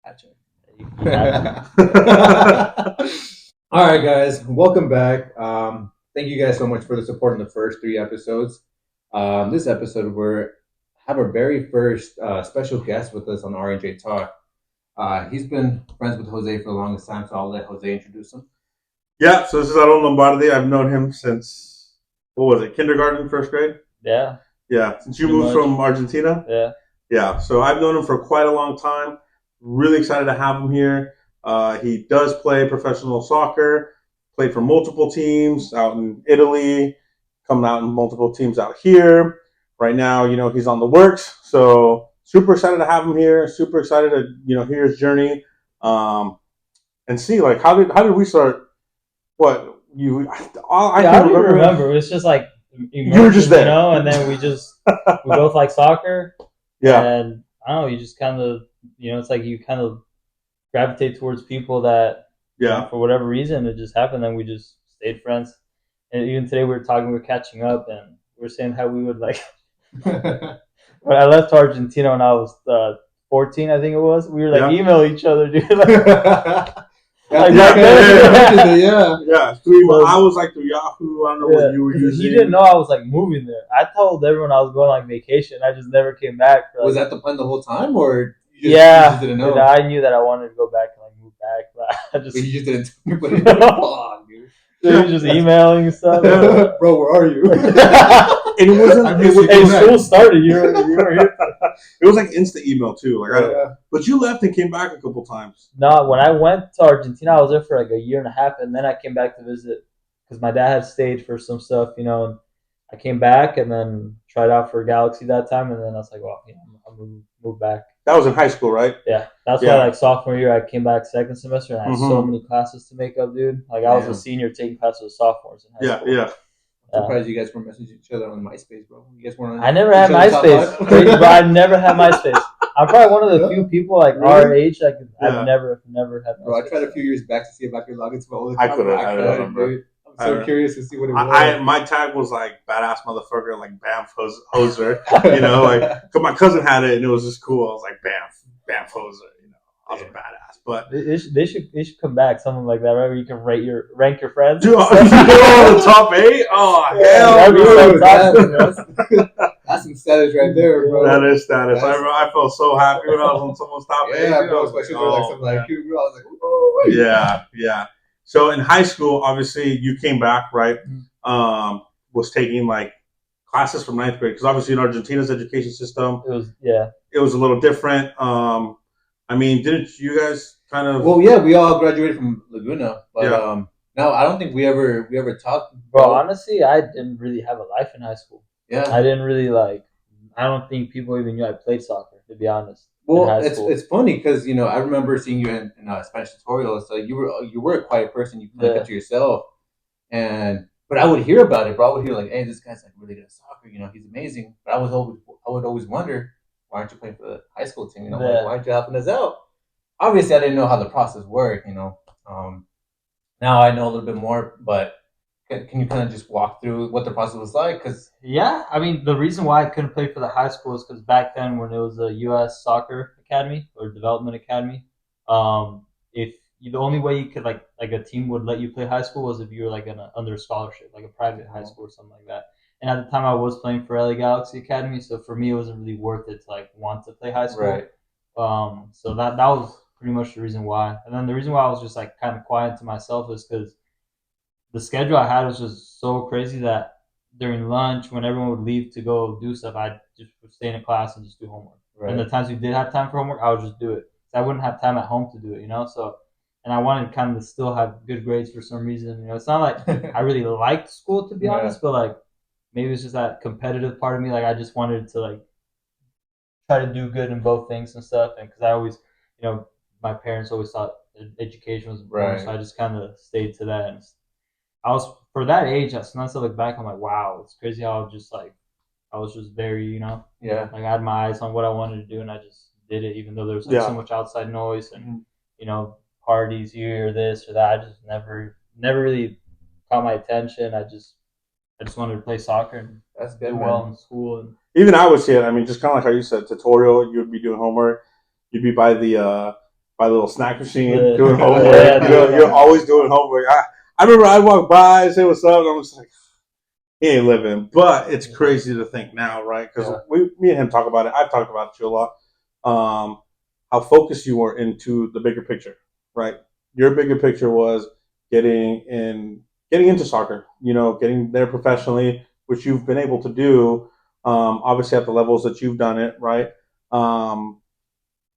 Gotcha. All right, guys, welcome back. Thank you guys so much for the support in the first 3 episodes. This episode, we have our very first special guest with us on R&J Talk. He's been friends with Jose for the longest time, so I'll let Jose introduce him. Yeah, so this is Lombardi. I've known him since, what was it, kindergarten, first grade? Yeah. Yeah, since you moved from Argentina? Yeah. Yeah, so I've known him for quite a long time. Really excited to have him here. He does play professional soccer, played for multiple teams out in Italy, coming out in multiple teams out here. Right now, he's on the works. So super excited to have him here. Super excited to, hear his journey and see, like, how did we start? What you? I don't even remember. It was just like you were just there, and then we both like soccer. Yeah, and I don't know. You just kind of, it's like you kind of gravitate towards people that, for whatever reason, it just happened. And we just stayed friends. And even today, we were catching up, and we were saying how we would like. When I left Argentina when I was 14, I think it was. We were like email each other, dude. Yeah. I was like the Yahoo. I don't know what you were using. He didn't know I was like moving there. I told everyone I was going like vacation. I just never came back. Was that the plan the whole time, or you just didn't know? I knew that I wanted to go back and like move back, but you just didn't tell anybody. Oh, dude. He was just emailing and stuff. Bro, where are you? And it wasn't. School started. You were here. It was like instant email too. But you left and came back a couple times. No, when I went to Argentina, I was there for like a year and a half, and then I came back to visit because my dad had stayed for some stuff, And I came back and then tried out for Galaxy that time, and then I was like, well, I'm gonna move back. That was in high school, right? Yeah, that's why like sophomore year I came back second semester and I had so many classes to make up, dude. Like I was a senior taking classes with sophomores in high school. Yeah. I'm surprised you guys weren't messaging each other on MySpace, bro. You guys weren't. I never had MySpace, bro. I never had MySpace. I'm probably one of the few people like our age that I've never had MySpace. Bro, I tried a few years back to see if I could log into my old account. I couldn't remember. I'm so curious to see what it was. My tag was like badass motherfucker, like Banff hoser. Cause my cousin had it and it was just cool. I was like Banff hoser. I was a badass. But they should come back, something like that, right? Where you can rank your friends. Dude, the top 8? Oh hell, that's some status right there, bro. That is status. I felt so happy when I was on someone's top 8. Yeah, bro. Especially like something like you, bro. I was like, oh wait. Yeah. So in high school, obviously you came back, right? Was taking like classes from 9th grade because obviously in Argentina's education system, it was a little different. I mean, didn't you guys kind of? Well, yeah, we all graduated from Laguna, but no, I don't think we ever talked. Bro, honestly, I didn't really have a life in high school. Yeah, I didn't really like. I don't think people even knew I played soccer. To be honest. Well, it's funny because I remember seeing you in Spanish tutorials. So you were a quiet person. You kind of kept to yourself, but I would hear about it, bro. I would hear like, hey, this guy's like really good at soccer. He's amazing. But I would always wonder, why aren't you playing for the high school team? Why aren't you helping us out? Obviously, I didn't know how the process worked. Now I know a little bit more, but can you kind of just walk through what the process was like? I mean, the reason why I couldn't play for the high school is because back then, when it was a U.S. Soccer Academy or Development Academy, if the only way you could like a team would let you play high school was if you were like under a scholarship, like a private high school or something like that. And at the time, I was playing for LA Galaxy Academy, so for me, it wasn't really worth it to like want to play high school. Right. So that was pretty much the reason why. And then the reason why I was just like kind of quiet to myself is because the schedule I had was just so crazy that during lunch, when everyone would leave to go do stuff, I just would stay in a class and just do homework. Right. And the times we did have time for homework, I would just do it. So I wouldn't have time at home to do it, So, and I wanted kind of to still have good grades for some reason. It's not like I really liked school, to be honest, but like maybe it's just that competitive part of me. Like I just wanted to like try to do good in both things and stuff. And because I always, my parents always thought education was important, so I just kind of stayed to that. And I was, for that age, sometimes I look back, I'm like, wow, it's crazy how I was just very, like I had my eyes on what I wanted to do and I just did it, even though there was like so much outside noise and, parties here or this or that. I just never really caught my attention. I just wanted to play soccer and that's good, do well in school. And even I would say it. I mean, just kind of like how you said, tutorial, you would be doing homework. You'd be by the by the little snack machine Yeah. doing homework. Yeah, You're always doing homework. I remember I walked by and say what's up, and I'm just like, he ain't living. But it's crazy to think now, right? Because me and him talk about it. I've talked about it to you a lot. How focused you were into the bigger picture, right? Your bigger picture was getting into soccer. Getting there professionally, which you've been able to do. Obviously, at the levels that you've done it, right?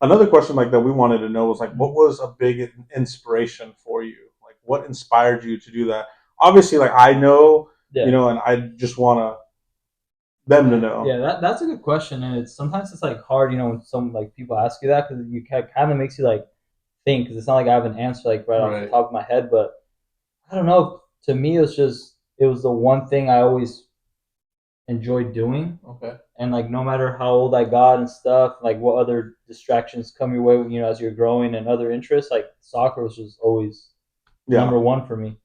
Another question like that we wanted to know was like, what was a big inspiration for you? Like, what inspired you to do that? Obviously, like I know, and I just want them to know. Yeah, that's a good question, and sometimes it's like hard, when some like people ask you that because you kind of makes you like think because it's not like I have an answer like right off the top of my head, but I don't know. To me, it was the one thing I always enjoyed doing. Okay. And like no matter how old I got and stuff, like what other distractions come your way, as you're growing and other interests, like soccer was just always number one for me.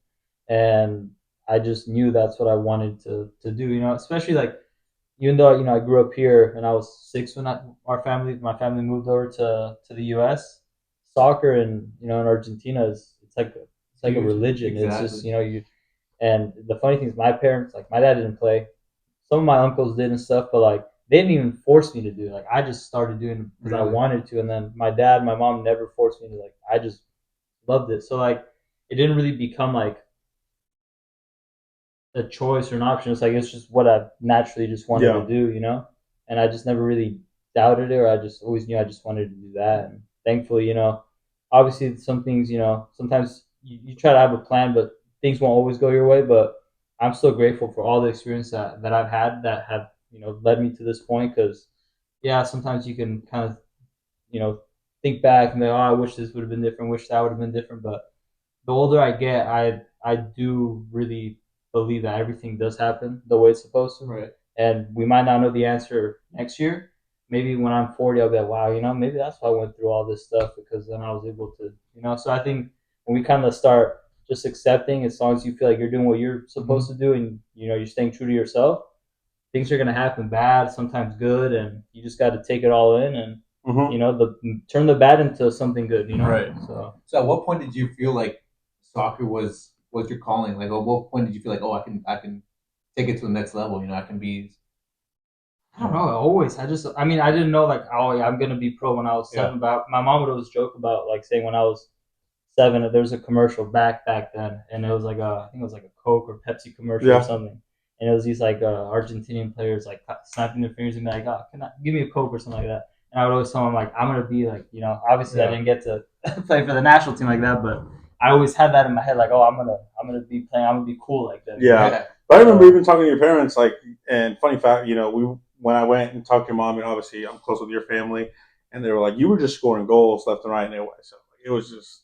And I just knew that's what I wanted to do, especially like even though I grew up here and I was 6 when my family moved over to the U.S. Soccer and in Argentina it's like a religion. Exactly. It's just and the funny thing is my parents, like my dad didn't play, some of my uncles did and stuff, but like they didn't even force me to do it. Like I just started doing it because I wanted to, and then my dad, my mom never forced me to. Like I just loved it. So like it didn't really become like a choice or an option. It's just what I naturally just wanted to do, and I just never really doubted it, or I just always knew I just wanted to do that. And thankfully, obviously some things, sometimes you try to have a plan, but things won't always go your way. But I'm so grateful for all the experience that I've had that have led me to this point. Because sometimes you can kind of think back and be, oh, I wish this would have been different, wish that would have been different. But the older I get, I do really believe that everything does happen the way it's supposed to. Right. And we might not know the answer next year. Maybe when I'm 40, I'll be like, wow, maybe that's why I went through all this stuff because then I was able to. So I think when we kind of start just accepting, as long as you feel like you're doing what you're supposed to do and you're staying true to yourself, things are gonna happen bad, sometimes good, and you just got to take it all in and turn the bad into something good. Right. So at what point did you feel like soccer was your calling? Like, at what point did you feel like, oh, I can take it to the next level? I can be. I don't know. Always, I didn't know like, oh yeah, I'm gonna be pro when I was 7. But my mom would always joke about like saying when I was 7, there was a commercial back then, and it was like I think it was like a Coke or Pepsi commercial or something, and it was these like Argentinian players like snapping their fingers and be like, oh, give me a Coke or something like that. And I would always tell them like, I'm gonna be like, obviously I didn't get to play for the national team like that, but I always had that in my head like, oh, I'm gonna be playing, I'm gonna be cool like that. Yeah. But I remember even talking to your parents, like, and funny fact, when I went and talked to your mom, and obviously I'm close with your family, and they were like, you were just scoring goals left and right anyway. So it was just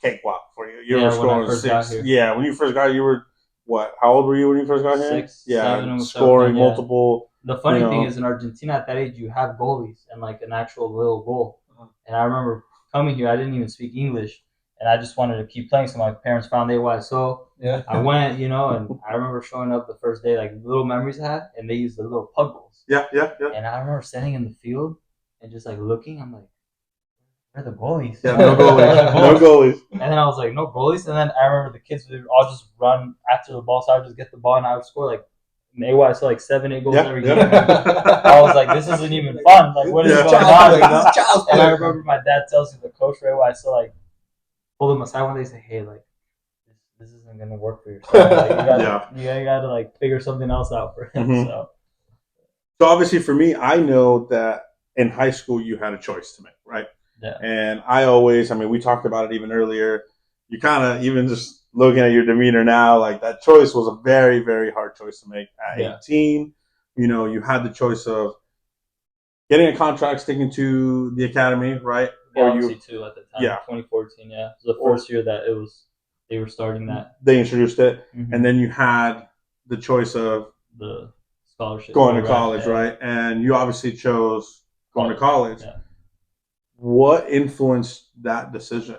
cakewalk for you. You were scoring 6. Yeah, when you first got here, you were what? How old were you when you first got here? 6, 7, scoring multiple. The funny thing is, in Argentina at that age, you have goalies and like an actual little goal. And I remember coming here, I didn't even speak English, and I just wanted to keep playing. So my parents found AY. So I went, and I remember showing up the first day, like little memories I had, and they used the little pug goals. Yeah. And I remember standing in the field and just like looking. I'm like, where are the goalies? Yeah, no goalies. No goalies. And then I was like, no goalies. And then I remember the kids would all just run after the ball. So I would just get the ball and I would score like in AY. I saw like 7, 8 goals every game. I was like, this isn't even fun. Like, what is going on? And I remember my dad tells me the coach for AY. So like, pulled him aside one day and say, hey, like, this isn't gonna work for yourself. Like, you gotta like figure something else out for him. So obviously for me, I know that in high school you had a choice to make, right? Yeah. And I always, we talked about it even earlier. You kind of, even just looking at your demeanor now, like that choice was a very, very hard choice to make at 18. You had the choice of getting a contract, sticking to the academy, right? Galaxy 2 at the time, 2014, It was the first year that they were starting that. They introduced it. Mm-hmm. And then you had the choice of the scholarship. Going to college, right? And you obviously chose going to college. Yeah. What influenced that decision?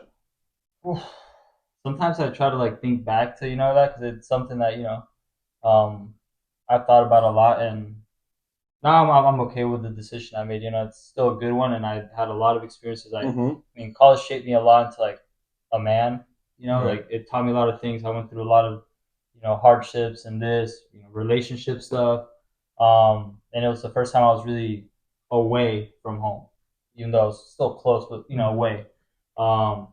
Sometimes I try to like think back to that because it's something that I've thought about a lot, and now I'm okay with the decision I made. It's still a good one, and I had a lot of experiences. I Mm-hmm. mean, college shaped me a lot into like a man. Right. Like it taught me a lot of things. I went through a lot of hardships and this relationship stuff. And it was the first time I was really away from home, even though I was still close, but away. Um,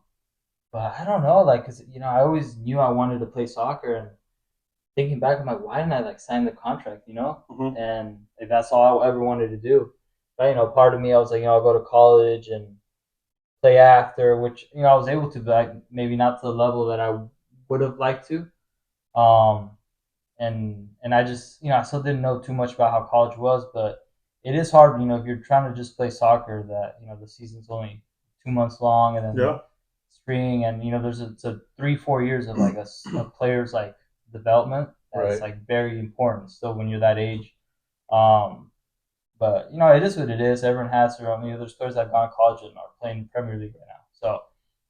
but I don't know, like, cause I always knew I wanted to play soccer, and thinking back, I'm like, why didn't I like sign the contract, Mm-hmm. And like, that's all I ever wanted to do. But part of me, I was like, I'll go to college and play after, which I was able to, but like, maybe not to the level that I would have liked to. Um, and I just I still didn't know too much about how college was, but it is hard, if you're trying to just play soccer, that the season's only 2 months long, and then Yeah. spring, and there's it's a 3-4 years of like a player's like development that's Right. like very important still when you're that age. Um, but it is what it is. Everyone has their own. There's players that have gone to college and are playing Premier League right now. So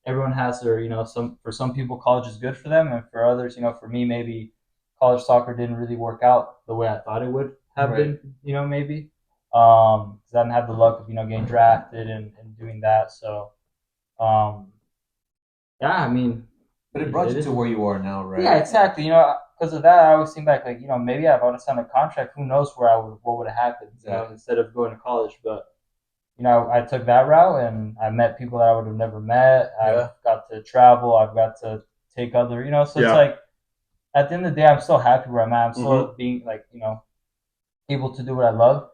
everyone has their. Some people college is good for them, and for others, for me maybe college soccer didn't really work out the way I thought it would have Right. been. Maybe because I didn't have the luck of getting drafted and doing that. So um, yeah, I mean, But it brought it you to is. where you are now, right? Yeah, exactly. Because of that, I always think back, like, maybe if I would have signed a contract, who knows what would have happened, Exactly. instead of going to college. But, I took that route, and I met people that I would have never met. Yeah. I've got to travel. I've got to take other, so it's Yeah. like, at the end of the day, I'm still happy where I'm at. I'm still Mm-hmm. being, like, able to do what I love.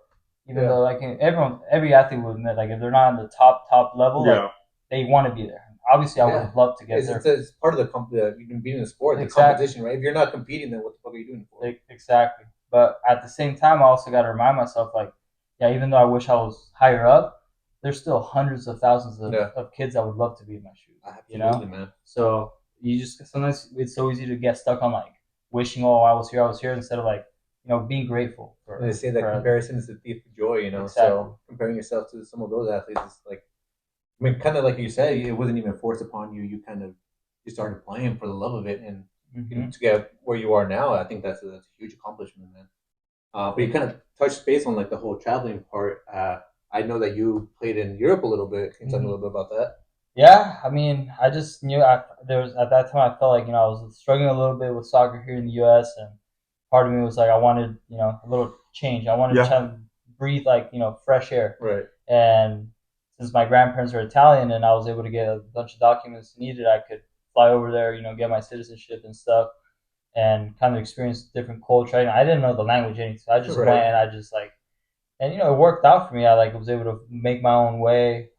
Even Yeah. though, like, every athlete would admit, like, if they're not on the top level, like, Yeah. they want to be there. Obviously, I would Yeah. have loved to get It's, there. it's part of you can be in the sport, the Exactly. competition, right? If you're not competing, then what the fuck are you doing for? Exactly. But at the same time, I also got to remind myself, like, yeah, even though I wish I was higher up, there's still hundreds of thousands Yeah. of kids that would love to be in my shoes. Absolutely, man. So you just sometimes it's so easy to get stuck on like wishing, oh, I was here, instead of like being grateful for. And they say that comparison is the thief of joy, Exactly. So comparing yourself to some of those athletes is like, I mean, kind of like you said, it wasn't even forced upon you. You started playing for the love of it, and to get where you are now, I think that's a huge accomplishment, man. But you kind of touched base on like the whole traveling part. I know that you played in Europe a little bit. Can you tell me a little bit about that? Yeah, I mean, I just knew there was at that time I felt like I was struggling a little bit with soccer here in the U.S. and part of me was like I wanted a little change. I wanted to try to breathe like fresh air. Right. And since my grandparents are Italian and I was able to get a bunch of documents needed, I could fly over there, get my citizenship and stuff, and kind of experience different culture. I didn't know the language anything, so I just went and I just like, and it worked out for me. I like was able to make my own way.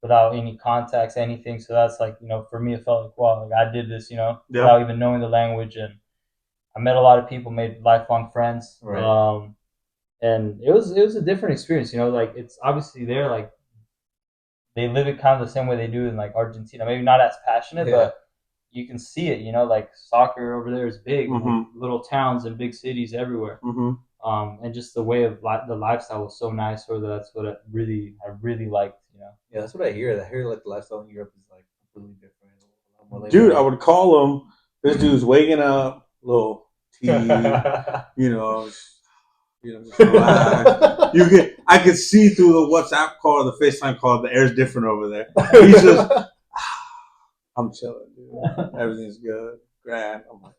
Without any contacts, anything. So that's like, for me, it felt like, wow, like I did this, without even knowing the language. And I met a lot of people, made lifelong friends. Right. And it was a different experience, like it's obviously there, like they live it kind of the same way they do in like Argentina. Maybe not as passionate, but you can see it, like soccer over there is big, like little towns and big cities everywhere. And just the way of the lifestyle was so nice. Or that's what I really liked. Yeah, that's what I hear. I hear like the lifestyle in Europe is like completely different. Dude, I would call him. This dude's waking up, little tea, I could see through the WhatsApp call, the FaceTime call, the air's different over there. He's just, I'm chilling, dude. Everything's good, grand. I'm like,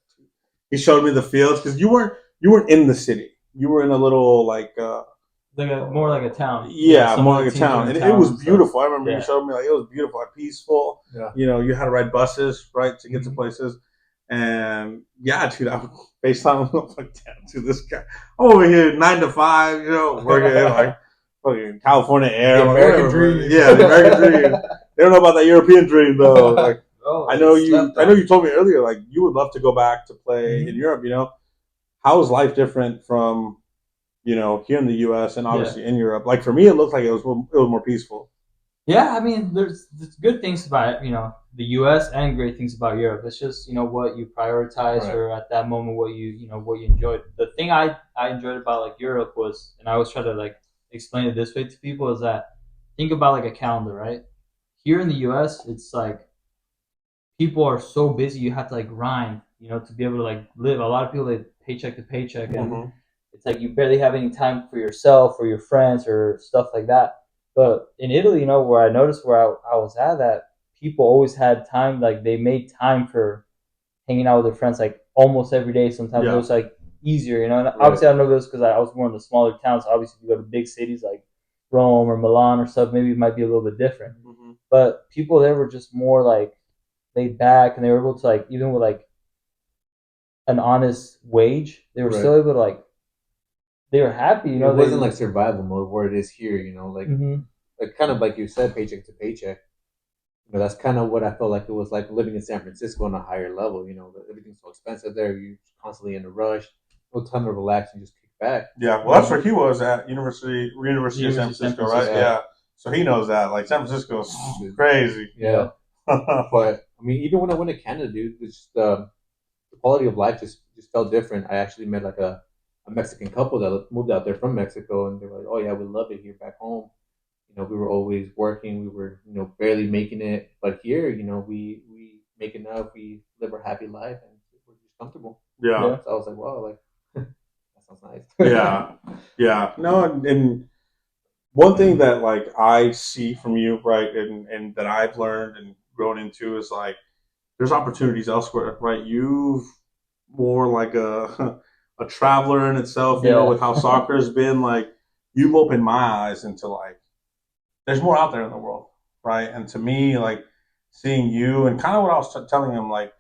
he showed me the fields because you weren't in the city. You were in a little more like a town. Yeah, more like a town. And it was beautiful. I remember you showed me it was beautiful, peaceful. Yeah. You had to ride buses, right, to get to places. And yeah, dude, I would FaceTime him like, damn, dude, this guy. I'm over here 9 to 5, working like fucking California Air. The American dream. Yeah, the American dream. They don't know about that European dream though. Like I know you told me earlier, like you would love to go back to play in Europe, How is life different from here in the U.S. and obviously in Europe? Like for me, it looked like it was more peaceful. Yeah, I mean, there's good things about the U.S. and great things about Europe. It's just what you prioritize or at that moment what you enjoyed. The thing I enjoyed about like Europe was, and I always try to like explain it this way to people, is that think about like a calendar, right? Here in the U.S., it's like people are so busy, you have to like grind, to be able to like live. A lot of people live paycheck to paycheck, and it's like you barely have any time for yourself or your friends or stuff like that. But in Italy, where I noticed where I was at, that people always had time, like they made time for hanging out with their friends like almost every day. Sometimes it was like easier, And obviously, I know this because I was born in the smaller towns. Obviously, if you go to big cities like Rome or Milan or stuff, maybe it might be a little bit different. Mm-hmm. But people there were just more like laid back, and they were able to like even with like an honest wage, they were still able to like they were happy. It wasn't like survival mode where it is here. Like kind of like you said, paycheck to paycheck. That's kind of what I felt like it was like living in San Francisco on a higher level. Everything's so expensive there. You're constantly in a rush. No time to relax and just kick back. Yeah, well, that's where he was at University of San Francisco, right? Yeah. So he knows that. Like San Francisco is crazy. Yeah. But I mean, even when I went to Canada, dude, it's the quality of life just felt different. I actually met like a Mexican couple that moved out there from Mexico, and they were like, "Oh yeah, we love it here back home." We were always working. We were, barely making it. But here, we make enough. We live our happy life, and we're just comfortable. Yeah. So I was like, wow, like that sounds nice. Yeah. No, and one thing that like I see from you, right, and that I've learned and grown into is like there's opportunities elsewhere, right? You've more like a a traveler in itself, with how soccer's been. Like you've opened my eyes into like there's more out there in the world, right? And to me, like seeing you and kind of what I was telling him, like,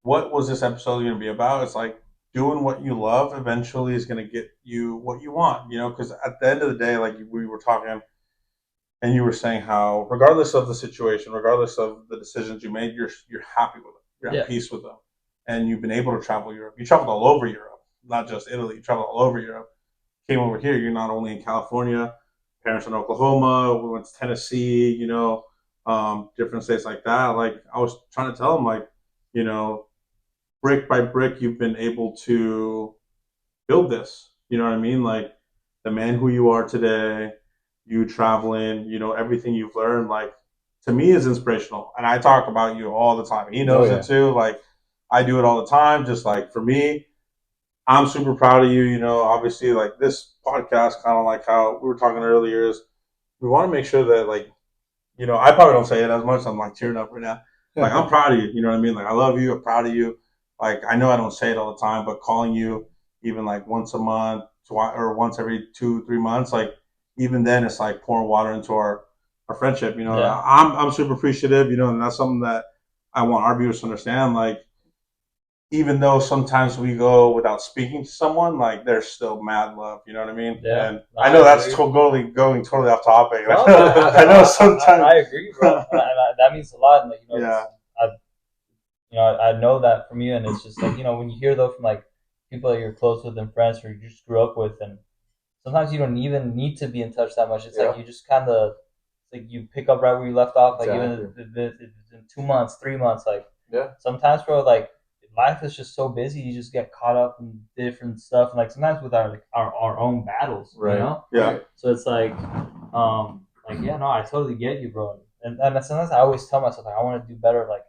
what was this episode going to be about? It's like doing what you love eventually is going to get you what you want, because at the end of the day, like we were talking and you were saying how regardless of the situation, regardless of the decisions you made, you're happy with them. You're at peace with them. And you've been able to travel Europe. You traveled all over Europe, not just Italy. You traveled all over Europe. Came over here. You're not only in California, parents in Oklahoma. We went to Tennessee. Different states like that. Like I was trying to tell them, like, brick by brick, you've been able to build this. You know what I mean? Like the man who you are today, you traveling, everything you've learned, like to me is inspirational. And I talk about you all the time. He knows it too. Like I do it all the time. Just like for me, I'm super proud of you. Obviously, like this podcast, kind of like how we were talking earlier, is we want to make sure that, like, I probably don't say it as much. I'm like tearing up right now. Like, I'm proud of you. You know what I mean? Like, I love you. I'm proud of you. Like, I know I don't say it all the time, but calling you even like once a month or once every 2-3 months, like, even then it's like pouring water into our friendship. I'm super appreciative, and that's something that I want our viewers to understand. Like, even though sometimes we go without speaking to someone, like there's still mad love. You know what I mean? Yeah. And I know that's totally going totally off topic. No, I know sometimes. I agree, bro. That means a lot. And, like, I know that from you, and it's just like when you hear though from like people that you're close with and friends or you just grew up with, and sometimes you don't even need to be in touch that much. It's like you just kind of like you pick up right where you left off. Like even if it's in 2 months, 3 months, like sometimes, bro, like life is just so busy. You just get caught up in different stuff, and like sometimes with our own battles, Yeah. So it's like, no, I totally get you, bro. And sometimes I always tell myself like I want to do better, like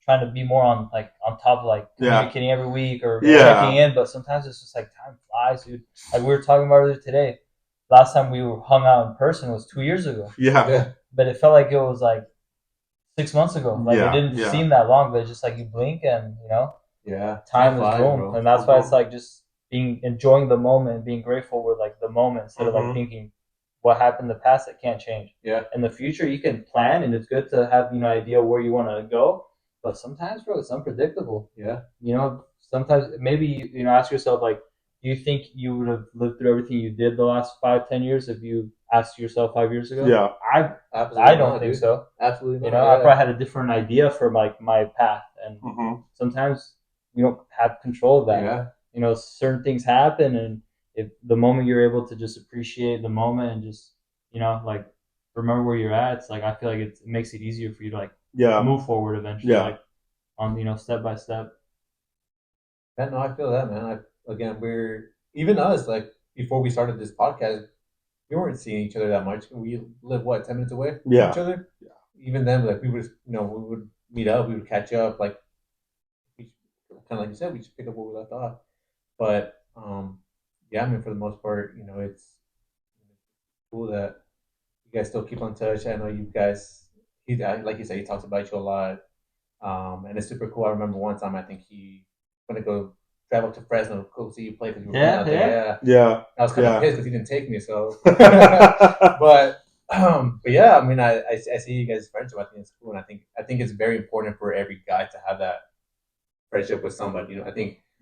trying to be more on top of like communicating every week or checking in. But sometimes it's just like time flies, dude. Like we were talking about earlier today. Last time we hung out in person was 2 years ago. Yeah. But it felt like it was like 6 months ago. Like it didn't seem that long, but it's just like you blink and time is boom. Bro. And that's why it's like just enjoying the moment, being grateful with like the moment instead of like thinking what happened in the past that can't change. Yeah. In the future you can plan, and it's good to have idea where you want to go. But sometimes, bro, it's unpredictable. Yeah. Sometimes maybe ask yourself like, do you think you would have lived through everything you did the last 5-10 years if you asked yourself 5 years ago? Yeah. I don't think so. Absolutely not. I probably had a different idea for like my path, and sometimes you don't have control of that. Yeah. Certain things happen, and if the moment you're able to just appreciate the moment and just like remember where you're at, it's like I feel like it makes it easier for you to like move forward eventually, like on step by step. Yeah, no, I feel that, man. We're even us, like before we started this podcast, we weren't seeing each other that much. We live 10 minutes away from each other. Yeah. Even then, like we would, we would meet up, we would catch up, like kind of like you said, we just pick up where we left off. But yeah, I mean, for the most part, you know, it's cool that you guys still keep in touch. I know you guys, like you said, he talks about you a lot, and it's super cool. I remember one time I think he gonna go travel to Fresno, go see you play because you were playing out there. Yeah, Yeah. I was kind of Yeah. pissed because he didn't take me. So, but yeah, I mean, I see you guys' friendship. I think it's cool, and I think it's very important for every guy to have that friendship with somebody. You know,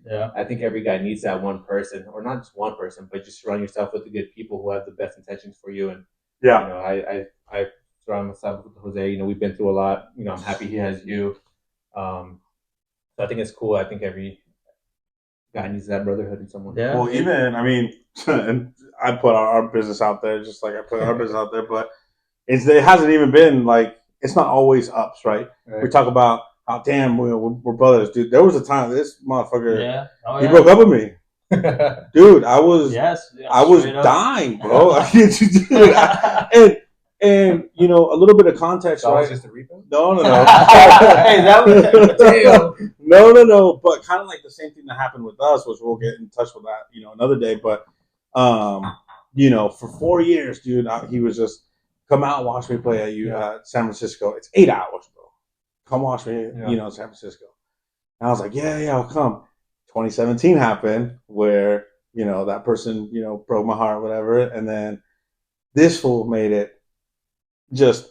Yeah. I think every guy needs that one person, or not just one person, but just surround yourself with the good people who have the best intentions for you. And you Yeah. know, I surround myself with Jose. You know, we've been through a lot. You know, I'm happy he has you. So I think it's cool. I think every guy needs that brotherhood in someone. Yeah. Well, even I mean, and I put our business out there, just like I put our business out there, but it hasn't even been like it's not always ups, right? Right. We talk about how damn we're brothers, dude. There was a time this motherfucker Yeah. Oh, he yeah. broke up with me, dude. I was Yes. Yeah, I was straight up. dying, bro. and you know a little bit of context, So I was right? just a repo. No. Hey, that was Damn. No. But kind of like the same thing that happened with us, which we'll get in touch with that, you know, another day. But, you know, for 4 years, dude, he was just come out and watch me play at San Francisco. It's 8 hours, bro. Come watch me, you know, in San Francisco. And I was like, yeah, I'll come. 2017 happened where you know that person, you know, broke my heart, whatever, and then this fool made it.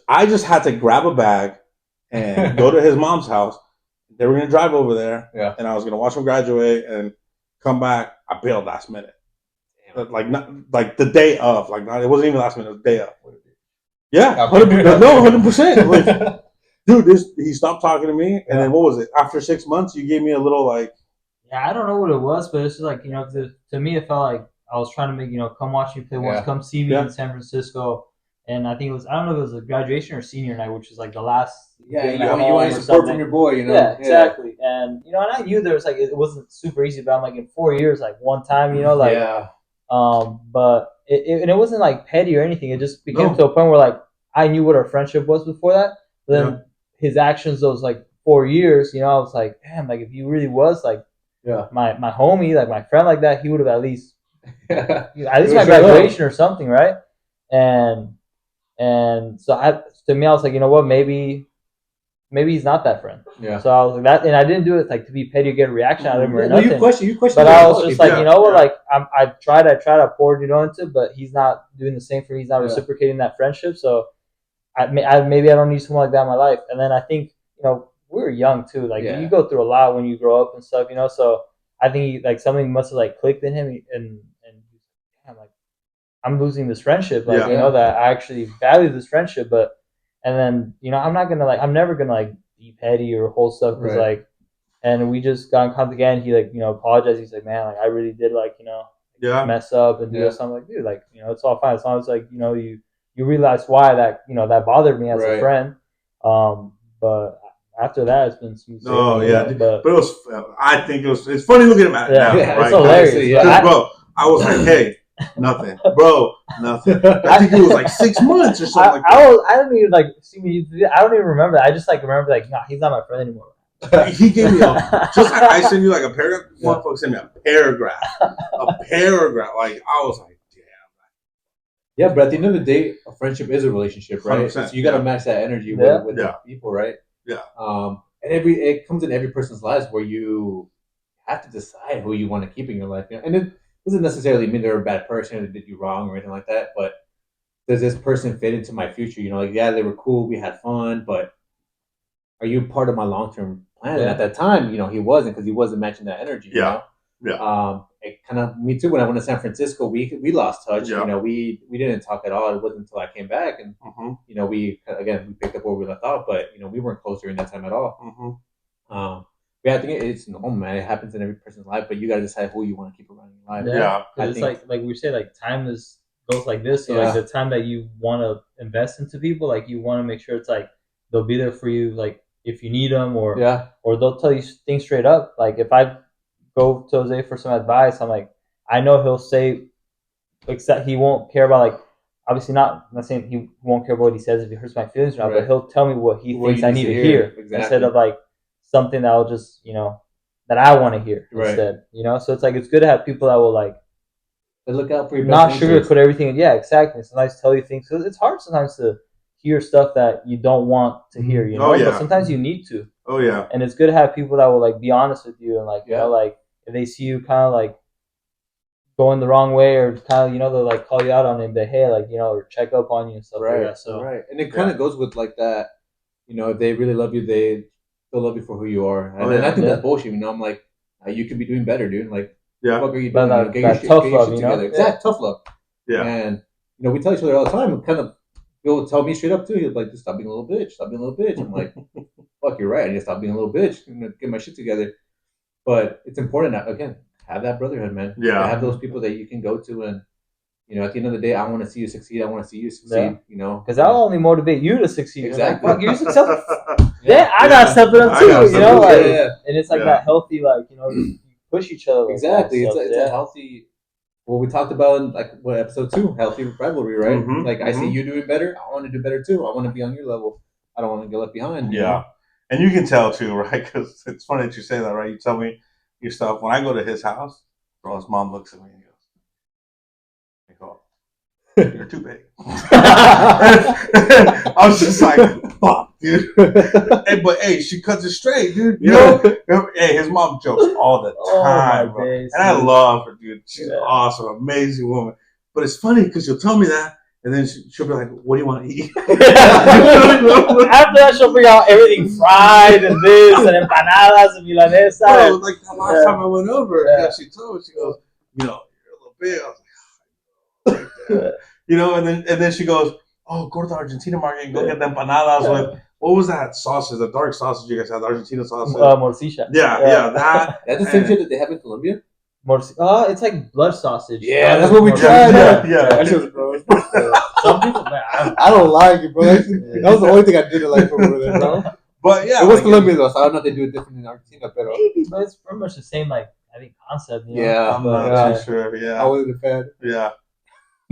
I just had to grab a bag and go to his mom's house. They were gonna drive over there, Yeah. and I was gonna watch him graduate and come back. I bailed last minute, like not like the day of, like not. It wasn't even last minute. It was the day of. Yeah, 100%. Like, dude, he stopped talking to me, and then what was it? After 6 months, you gave me a little like. Yeah, I don't know what it was, but it's just like, you know, to me, it felt like I was trying to make, you know, come watch me play once, come see me in San Francisco. And I think it was, I don't know if it was a graduation or senior night, which is like the last. Yeah, you want support from your boy, you know? Yeah, exactly. And, you know, and I knew there was like, it wasn't super easy, but I'm like in 4 years, like one time, you know, like, but and it wasn't like petty or anything. It just became to a point where like, I knew what our friendship was before that. But then his actions, those like 4 years, you know, I was like, damn, like if he really was like, my homie, like my friend like that, he would have at least my graduation or something, right? And so to me, I was like, you know what, maybe he's not that friend. Yeah. So I was like that, and I didn't do it like to be petty or get a reaction out of him or nothing. You question. But I was just like, you know what, like I tried, I poured it into, but he's not doing the same for me. He's not reciprocating that friendship. So maybe I don't need someone like that in my life. And then I think, you know, we were young too. Like you go through a lot when you grow up and stuff, you know. So I think like something must have like clicked in him, and damn, like I'm losing this friendship. Like you know that I actually value this friendship, but and then you know I'm never gonna like be petty or hold stuff because like, and we just got in contact again. He like, you know, apologized. He's like, man, like I really did like, you know, mess up and do this. I'm like, dude, like, you know, it's all fine as long as like, you know, you realize why that, you know, that bothered me as a friend. But after that, it's been smooth sailing. Oh yeah, but it was. I think it's funny looking at it now. Right? It's hilarious. Bro, I was like, hey, nothing, bro, nothing. I think it was like 6 months or something. I don't even like see me. I don't even remember. I just like remember like, nah, he's not my friend anymore. He gave me I sent you like a paragraph. Motherfucker sent me a paragraph. Like I was like, damn. Yeah, but at the end of the day, a friendship is a relationship, right? So you got to match that energy with the people, right? Yeah. And it comes in every person's lives where you have to decide who you want to keep in your life. And it doesn't necessarily mean they're a bad person or they did you wrong or anything like that. But does this person fit into my future? You know, like they were cool, we had fun, but are you part of my long term plan? And at that time, you know, he wasn't because he wasn't matching that energy. You know? It kind of me too. When I went to San Francisco, we lost touch. You know, we didn't talk at all. It wasn't until I came back, and you know, we picked up where we left off. But you know, we weren't close during that time at all. I think it's normal, man. It happens in every person's life, but you got to decide who you want to keep around in your life. Yeah, because it's like we say, like time goes like this. So like the time that you want to invest into people, like you want to make sure it's like they'll be there for you, like if you need them, or they'll tell you things straight up. Like if I go to Jose for some advice, I'm like, I know he'll say, except he won't care about like, obviously I'm not saying he won't care about what he says if he hurts my feelings or not, but he'll tell me what he thinks I need to hear instead of like something that will just, you know, that I want to hear instead, you know? So it's like, it's good to have people that will like to look out for your not best interest. sugarcoat everything. Yeah, exactly. Sometimes tell you things because it's hard sometimes to hear stuff that you don't want to hear. You know, but sometimes you need to. Oh yeah. And it's good to have people that will like be honest with you and like you know like if they see you kind of like going the wrong way or kind of they'll like call you out on it, but hey, like or check up on you and stuff like that. So and it kind of goes with like that. If they really love you, they'll love you for who you are. And I think that's bullshit. I'm like, you could be doing better, dude. Like, what the fuck are you doing? Get your shit together. Exactly, tough love. Yeah. And we tell each other all the time. And kind of, Bill will tell me straight up too. He's like, just stop being a little bitch. Stop being a little bitch. I'm like, fuck, you're right. I need to stop being a little bitch. Get my shit together. But it's important that again, have that brotherhood, man. Yeah. Have those people that you can go to and. At the end of the day, I want to see you succeed. I want to see you succeed. Because that'll only motivate you to succeed. Exactly. Like, fuck, you're successful. I got something up too. And it's like that healthy, like you push each other. Like exactly. It's a healthy. What we talked about in like episode 2, healthy rivalry, right? Mm-hmm, like I see you doing better. I want to do better too. I want to be on your level. I don't want to get left behind. You know? And you can tell too, right? Because it's funny that you say that, right? You tell me your stuff when I go to his house. Bro, his mom looks at me and goes. You're too big. I was just like, fuck, dude. But hey, she cuts it straight, dude. You know? Hey, his mom jokes all the time, bro. And I love her, dude. She's awesome, amazing woman. But it's funny because she'll tell me that, and then she'll be like, what do you want to eat? After that, she'll bring out everything fried and this and empanadas and milanesa. Bro, like the last time I went over, she told me, she goes, you're a little big. I was like, right there. And then she goes, oh, go to the Argentina market and go get the empanadas with, what was that sausage, the dark sausage you guys had, the Argentina sausage? Morcilla. Yeah, that's the same shit that they have in Colombia? It's like blood sausage. Yeah, that's what we tried. Yeah. Some people, man, I don't like it, bro. That was the only thing I didn't like from over there, bro. But yeah. It was Colombia, though, so I don't know if they do it different in Argentina, but maybe, but it's pretty much the same, like, I think, concept. I'm not too sure, I wasn't a fan. Yeah.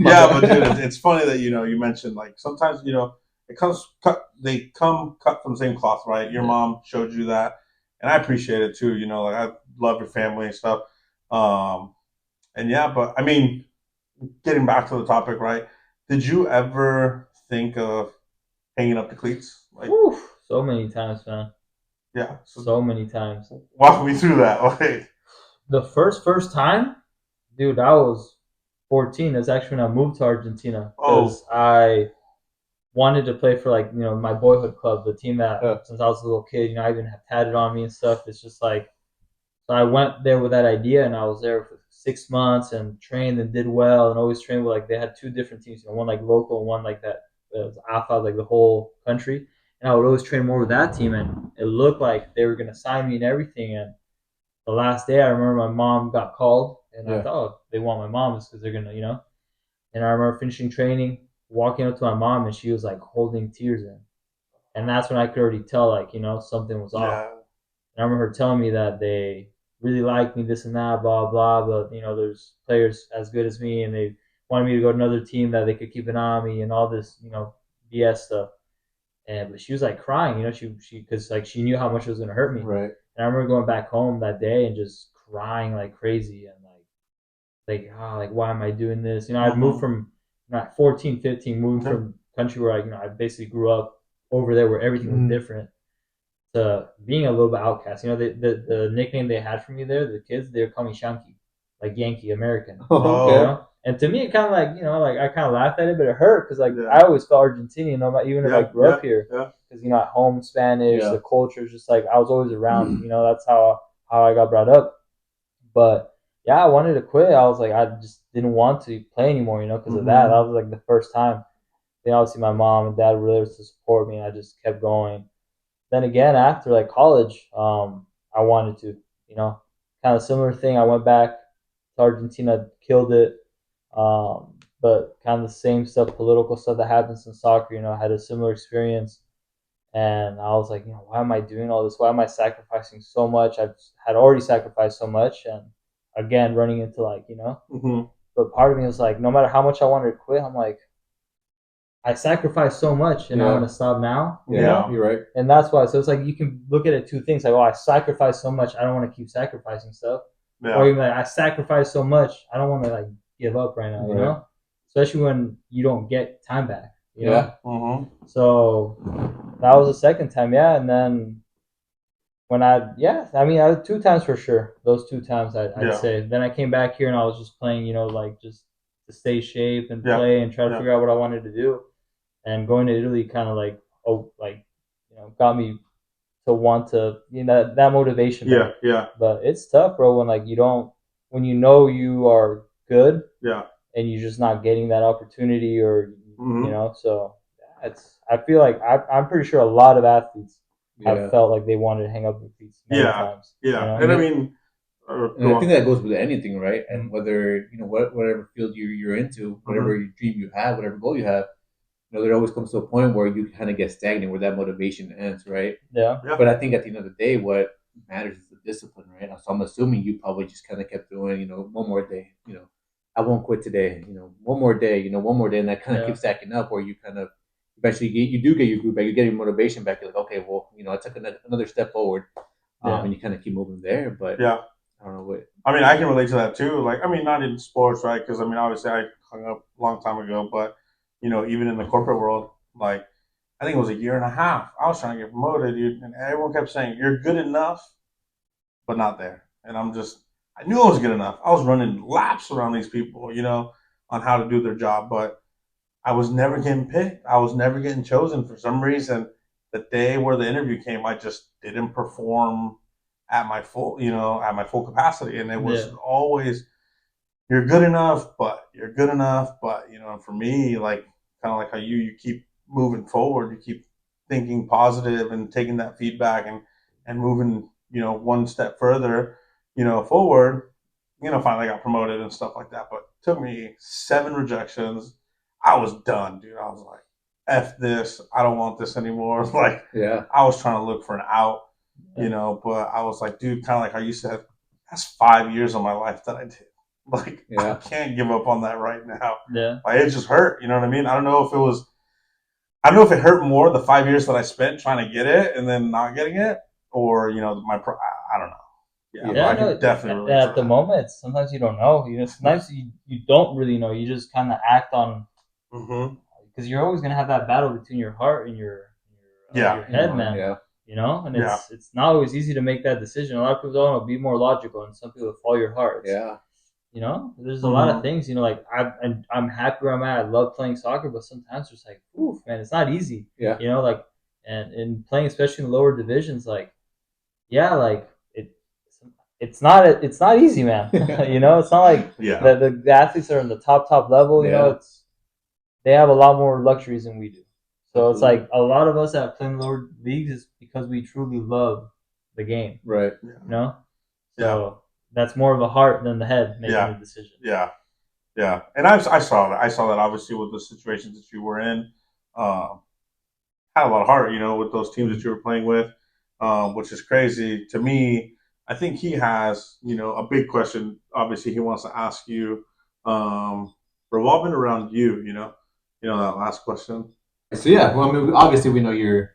Yeah, but dude, it's funny that you mentioned like sometimes it comes cut. They come cut from the same cloth, right? Your mom showed you that, and I appreciate it too. Like I love your family and stuff. And yeah, but I mean, getting back to the topic, right? Did you ever think of hanging up the cleats? Like, so many times, man. Yeah, so many times. Walk me through that. Like the first time, dude, I was 14. That's actually when I moved to Argentina because I wanted to play for my boyhood club, the team that since I was a little kid, I even have tatted on me and stuff. It's just like, so I went there with that idea and I was there for 6 months and trained and did well and always trained with they had 2 different teams, one like local and one like that was AFA, like the whole country. And I would always train more with that team and it looked like they were going to sign me and everything. And the last day, I remember my mom got called, and I thought, they want my mom because they're gonna, And I remember finishing training, walking up to my mom, and she was like holding tears in, and that's when I could already tell, something was off. And I remember her telling me that they really liked me, this and that, blah blah, but there's players as good as me, and they wanted me to go to another team that they could keep an eye on me, and all this, BS stuff. But she was like crying, she because she knew how much it was gonna hurt me. Right. And I remember going back home that day and just crying like crazy and why am I doing this? I'd moved from 14, 15, moving from country where I basically grew up over there where everything was different to being a little bit outcast. The nickname they had for me there, the kids, they would call me Shanky, like Yankee American. Okay. And to me, it kind of I kind of laughed at it, but it hurt because I always felt Argentinian, even if I grew up here. Because at home Spanish, the culture is just I was always around. That's how I got brought up. But I wanted to quit. I was I just didn't want to play anymore. Because of that. That was the first time. Then obviously my mom and dad were there to support me, and I just kept going. Then again after college, I wanted to. Kind of similar thing. I went back to Argentina, killed it. But kind of the same stuff, political stuff that happens in soccer. I had a similar experience. And I was like, why am I doing all this? Why am I sacrificing so much? I had already sacrificed so much. And again, running into But part of me was no matter how much I wanted to quit, I'm I sacrificed so much and I'm going to stop now. Yeah, you're right. And that's why. So it's you can look at it 2 things. I sacrificed so much. I don't want to keep sacrificing stuff. Yeah. Or even I sacrificed so much. I don't want to give up right now, you Right. know? Especially when you don't get time back, you know? Yeah. Mm-hmm. So that was the second time, yeah. And then I had 2 times for sure. Those 2 times I'd Yeah. say. Then I came back here and I was just playing, like just to stay shape and Yeah. play and try to Yeah. figure out what I wanted to do. And going to Italy kind of got me to want to, that motivation back. Yeah. But it's tough, bro, when when you know you are good Yeah. and you're just not getting that opportunity, or Mm-hmm. so I feel like I'm pretty sure a lot of athletes have Yeah. felt like they wanted to hang up their feet many Yeah. times. Yeah. You And I know? mean, And go I think on. that goes with anything, right? And Mhm. whether whatever field you're into, whatever Mm-hmm. dream you have, whatever goal you have, there always comes to a point where you kind of get stagnant, where that motivation ends, right? Yeah. Yeah. But I think at the end of the day, what matters is the discipline, right? So I'm assuming you probably just kind of kept doing, one more day, I won't quit today, one more day, one more day, and that kind of Yeah. keeps stacking up, where you kind of eventually you do get your group back, you get your motivation back. You're like, okay, well, I took another step forward, Yeah. and you kind of keep moving there. But Yeah. I don't know what. I mean, I can relate to that too. Like, I mean, not in sports, right? Because I mean, obviously, I hung up a long time ago, but even in the corporate world, like, I think it was a year and a half. I was trying to get promoted, dude, and everyone kept saying, "You're good enough, but not there." And I knew I was good enough. I was running laps around these people, on how to do their job, but I was never getting picked. I was never getting chosen for some reason. The day where the interview came, I just didn't perform at my full capacity, and it was Yeah. always, you're good enough, but you're good enough, but for me, like, kind of like how you keep moving forward, you keep thinking positive and taking that feedback and moving, one step further, forward. Finally got promoted and stuff like that, but it took me 7 rejections. I was done, dude. I was like, "F this! I don't want this anymore." Like, Yeah, I was trying to look for an out, but I was like, dude, kind of like how you said, that's 5 years of my life that I did. Like, I yeah, can't give up on that right now. Yeah. Like, it just hurt. You know what I mean? I don't know if it hurt more the 5 years that I spent trying to get it and then not getting it, or I don't know. Yeah, but yeah, Yeah, I no. can definitely relate to At the that. moment, sometimes you don't know. Sometimes you don't really know. You just kind of act on, Mm-hmm. because you're always gonna have that battle between your heart and Yeah, your your head, mind, man. yeah, And yeah, it's not always easy to make that decision. A lot of people don't know, be more logical, and some people follow your heart. yeah, There's a lot of mm-hmm. things. Like I'm happy where I'm at. I love playing soccer, but sometimes it's like, oof, man, it's not easy. yeah, Like, and in playing, especially in the lower divisions, like, yeah, like it's not easy, man. It's not like Yeah, the athletes are in the top level. yeah, They have a lot more luxuries than we do. So it's absolutely, like a lot of us that play in lower leagues is because we truly love the game. right, You know, yeah, so that's more of the heart than the head making yeah, the decision. yeah, yeah. And I saw that. I saw that obviously with the situations that you were in. Uh, had a lot of heart, with those teams that you were playing with, which is crazy to me. I think he has, a big question. Obviously, he wants to ask you, revolving around you. That last question. So yeah, well, I mean, obviously we know your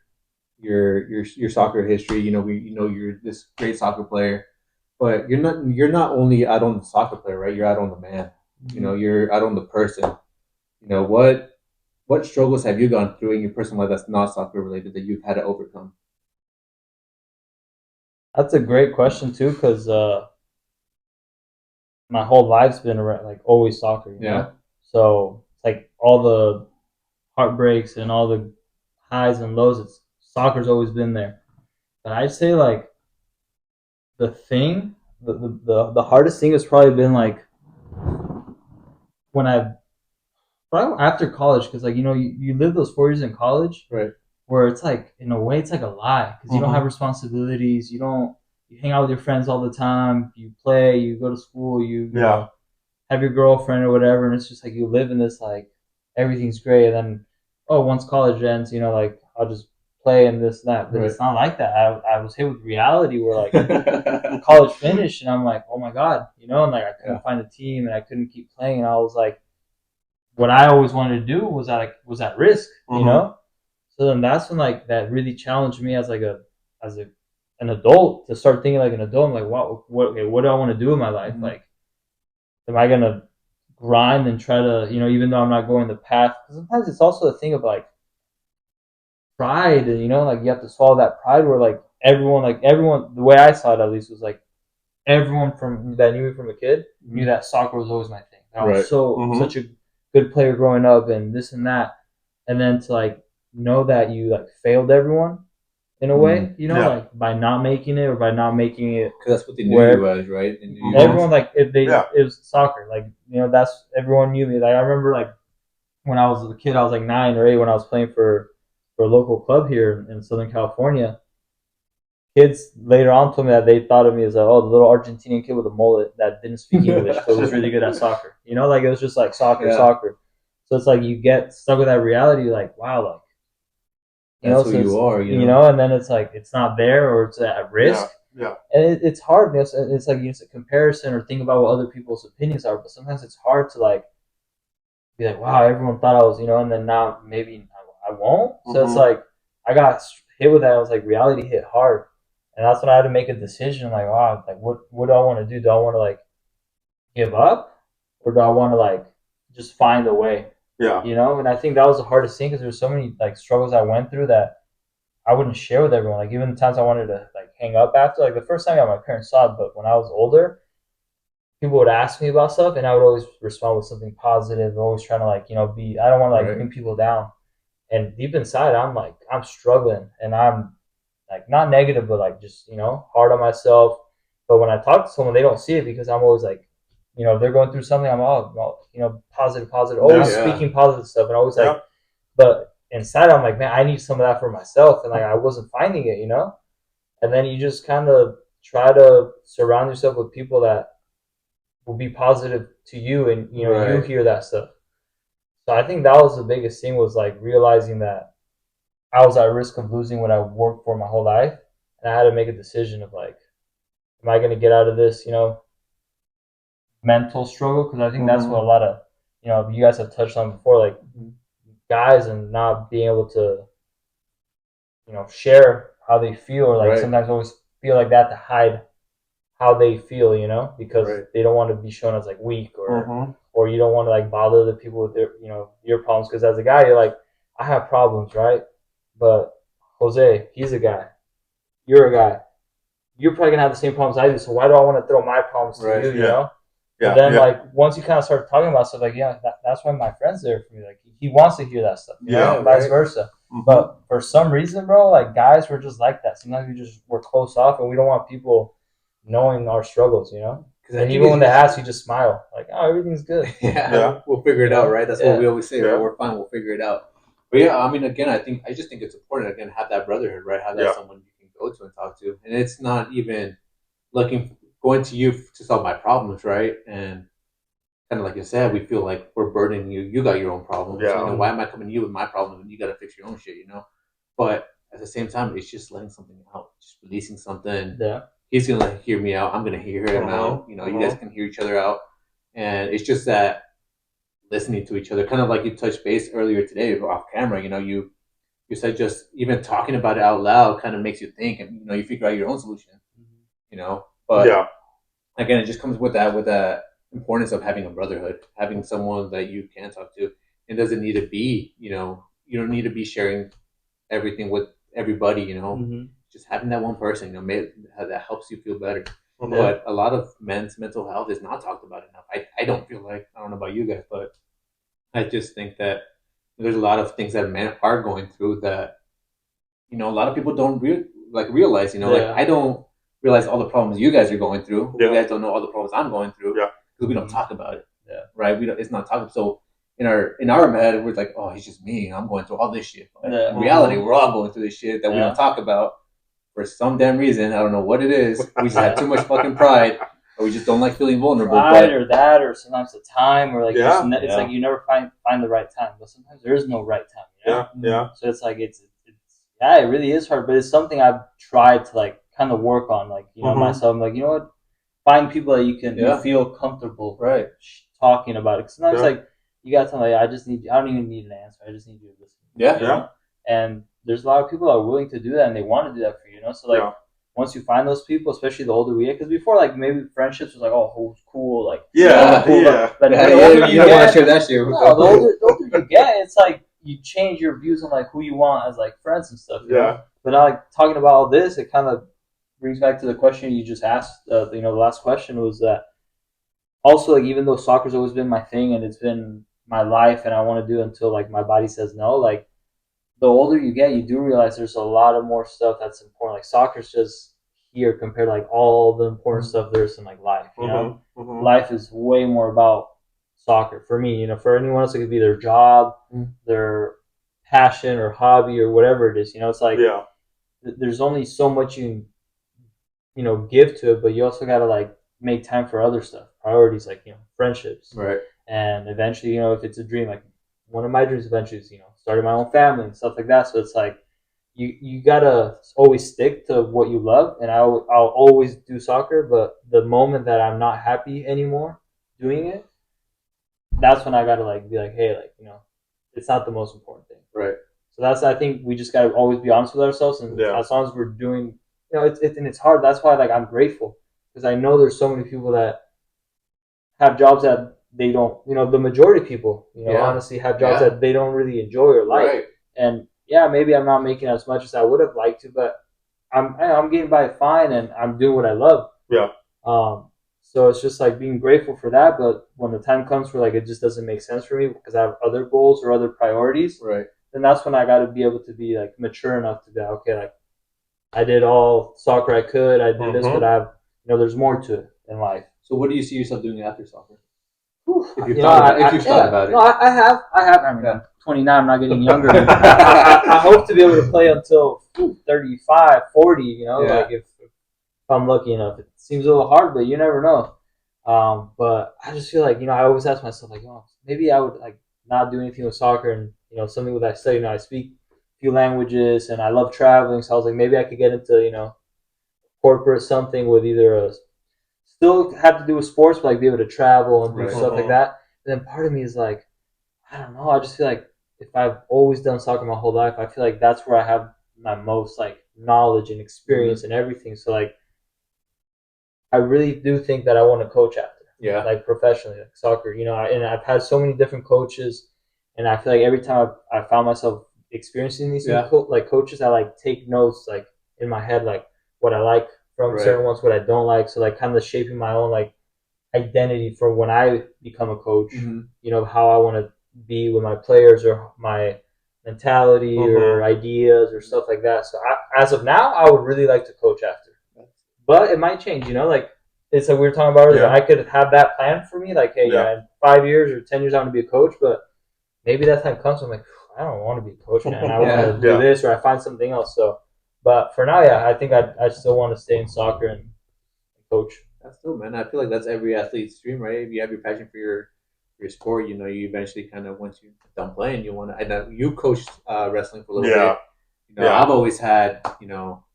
soccer history. We know you're this great soccer player, but you're not only out on the soccer player, right? You're out on the man. You're out on the person. What struggles have you gone through in your personal life that's not soccer related that you've had to overcome? That's a great question too, because my whole life's been around, like, always soccer. Yeah, So it's like all the heartbreaks and all the highs and lows. Soccer's always been there. But I'd say, like, the thing, the hardest thing has probably been like when I probably after college, because like you live those 4 years in college right. where it's like, in a way, it's like a lie, because you don't have Mm-hmm. responsibilities. You hang out with your friends all the time. You play. You go to school. You Yeah. know have your girlfriend or whatever, and it's just like you live in this, like, everything's great, and then, oh, once college ends, like, I'll just play and this and that. But Right. it's not like that. I was hit with reality where, like, college finished and I'm like, oh my god, and like I couldn't find a team and I couldn't keep playing, and I was like, what I always wanted to do was at risk, Mm-hmm. So then that's when, like, that really challenged me as an adult, to start thinking like an adult. I'm like, wow, what do I want to do in my life? Mhm. Like, am I gonna grind and try to, even though I'm not going the path. Because sometimes it's also a thing of like pride, and like you have to swallow that pride where everyone, the way I saw it at least was like everyone from that knew me from a kid knew that soccer was always my thing. I was such a good player growing up and this and that, and then to like know that you like failed everyone in a way, like by not making it or by not making it. Because that's what they knew you as, right? They knew you everyone like it was soccer, like that's everyone knew me. Like I remember like when I was a kid, I was like 9 or 8 when I was playing for a local club here in Southern California. Kids later on told me that they thought of me as the little Argentinian kid with a mullet that didn't speak English but was really good at soccer. Like it was just like soccer. So it's like you get stuck with that reality, like wow, like that's who you are, and then it's like it's not there or it's at risk. Yeah. And it's hard. It's like it's a comparison or think about what other people's opinions are, but sometimes it's hard to like be like, wow, everyone thought I was, and then now maybe I won't. So it's like I got hit with that. It was like reality hit hard. And that's when I had to make a decision, like, wow, like what do I want to do? Do I want to like give up, or do I want to like just find a way? Yeah. And I think that was the hardest thing because there's so many like struggles I went through that I wouldn't share with everyone. Like even the times I wanted to like hang up after, like the first time my parents saw it, but when I was older, people would ask me about stuff, and I would always respond with something positive, always trying to like be. I don't want to like bring people down, and deep inside, I'm struggling, and I'm like not negative, but like just hard on myself. But when I talk to someone, they don't see it because I'm always like, if they're going through something, I'm positive, always speaking positive stuff, and always like. But inside, I'm like, man, I need some of that for myself, and like I wasn't finding it, And then you just kind of try to surround yourself with people that will be positive to you, and you hear that stuff. So I think that was the biggest thing, was like realizing that I was at risk of losing what I worked for my whole life, and I had to make a decision of like, am I going to get out of this, mental struggle? Because I think that's what a lot of, you guys have touched on before, like guys and not being able to, share how they feel, or like sometimes always feel like that to hide how they feel, because they don't want to be shown as like weak, or you don't want to like bother the people with their, your problems. Because as a guy, you're like, I have problems, right? But Jose, he's a guy. You're a guy. You're probably gonna have the same problems I do. So why do I want to throw my problems to you? You know. But then like once you kind of start talking about stuff, like that's why my friend's there for me. Like he wants to hear that stuff. Vice versa. But for some reason, bro, like guys were just like that. Sometimes we're close off, and we don't want people knowing our struggles, And even when they ask, you just smile, like, oh, everything's good. We'll figure it out, right? That's what we always say, right? We're fine, we'll figure it out. But yeah, I mean, again, I just think it's important, again, have that brotherhood, right? Have that someone you can go to and talk to. And it's not even going to you to solve my problems, right? And kind of like you said, we feel like we're burdening you. You got your own problems. Why am I coming to you with my problems when you got to fix your own shit, But at the same time, it's just letting something out, just releasing something. He's going to hear me out. I'm going to hear him out. You guys can hear each other out. And it's just that listening to each other, kind of like you touched base earlier today off camera. You said just even talking about it out loud kind of makes you think, and you figure out your own solution. But again, it just comes with that importance of having a brotherhood, having someone that you can talk to. It doesn't need to be, you don't need to be sharing everything with everybody. Just having that one person, that helps you feel better. But a lot of men's mental health is not talked about enough. I don't feel like, I don't know about you guys, but I just think that there's a lot of things that men are going through that, a lot of people don't realize, like I don't realize all the problems you guys are going through. You guys don't know all the problems I'm going through because we don't talk about it. Right? It's not talked. So in our head, we're like, oh, it's just me. I'm going through all this shit. But in reality, we're all going through this shit that we don't talk about for some damn reason. I don't know what it is. We just have too much fucking pride, or we just don't like feeling vulnerable. Or that, or sometimes the time, or like it's like you never find the right time. But sometimes there is no right time. So it's like it really is hard. But it's something I've tried to like kind of work on, like myself. I'm like, what, find people that you can you feel comfortable talking about it. Because sometimes like you got something like, I don't even need an answer. I just need you to listen. And there's a lot of people that are willing to do that, and they want to do that for you. So like once you find those people, especially the older we get, because before, like, maybe friendships was like, oh, who's cool, like, cool. But Yeah, the older you don't want to share that shit. no, the older you get, it's like you change your views on like who you want as like friends and stuff. You know? But now, like talking about all this, it kind of brings back to the question you just asked. The last question was that also, like, even though soccer's always been my thing and it's been my life and I want to do it until like my body says no, like the older you get, you do realize there's a lot of more stuff that's important. Like soccer's just here compared to like all the important stuff there's in like life. You know, life is way more about soccer for me. You know, for anyone else, it could be their job, their passion or hobby or whatever it is. You know, it's like there's only so much you give to it, but you also gotta like make time for other stuff, priorities like friendships, right? And eventually, if it's a dream, like one of my dreams eventually is starting my own family and stuff like that. So it's like you gotta always stick to what you love, and I'll always do soccer. But the moment that I'm not happy anymore doing it, that's when I gotta like be like, hey, like it's not the most important thing, right? So I think we just gotta always be honest with ourselves, and as long as we're doing, it's hard. That's why like I'm grateful because I know there's so many people that have jobs that they don't, the majority of people, honestly have jobs that they don't really enjoy or like. Right. And maybe I'm not making as much as I would have liked to, but I'm getting by fine and I'm doing what I love. Yeah. So it's just like being grateful for that. But when the time comes for like it just doesn't make sense for me because I have other goals or other priorities, right? Then that's when I got to be able to be like mature enough to be like, okay, like I did all soccer I could, I did this, but there's more to it in life. So what do you see yourself doing after soccer? If you've thought about it. No, I have. I mean, I'm 29. I'm not getting younger. I hope to be able to play until 35, 40. Like if I'm lucky enough. It seems a little hard, but you never know. But I just feel like I always ask myself like, maybe I would like not do anything with soccer and something that I study. I speak a few languages and I love traveling, so I was like, maybe I could get into corporate something with either a still have to do with sports, but like be able to travel and do stuff like that. And then part of me is like, I don't know. I just feel like if I've always done soccer my whole life, I feel like that's where I have my most like knowledge and experience and everything. So like, I really do think that I want to coach after, like professionally, like soccer. And I've had so many different coaches, and I feel like every time I found myself experiencing these like coaches, I like take notes like in my head, like what I like from certain ones, what I don't like. So like kind of shaping my own like identity for when I become a coach, how I want to be with my players or my mentality or ideas or stuff like that. So as of now, I would really like to coach after, but it might change, like it's like we were talking about earlier. I could have that plan for me, like, hey, in 5 years or 10 years, I want to be a coach, but maybe that time comes, I'm like, I don't want to be a coach, man. I want to do this, or I find something else. So, but for now, I think I still want to stay in soccer and coach. That's still, man. I feel like that's every athlete's dream, right? If you have your passion for your sport, you eventually kind of once you're done playing, you want to. I know you coached wrestling for a little bit. I've always had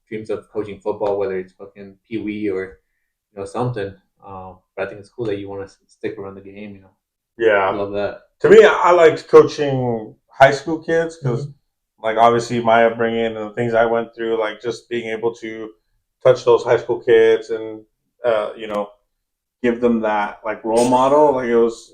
dreams of coaching football, whether it's fucking Pee Wee or something. But I think it's cool that you want to stick around the game. I love that. To me, I liked coaching high school kids because, like, obviously my upbringing and the things I went through, like just being able to touch those high school kids and give them that like role model. Like it was.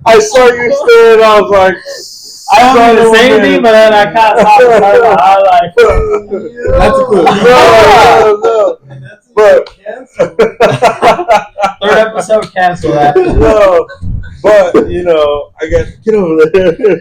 I saw you stare and I was like, I don't do the same thing, but then I can't stop the highlight. That's cool. No. But third episode canceled that. No, but I get over there.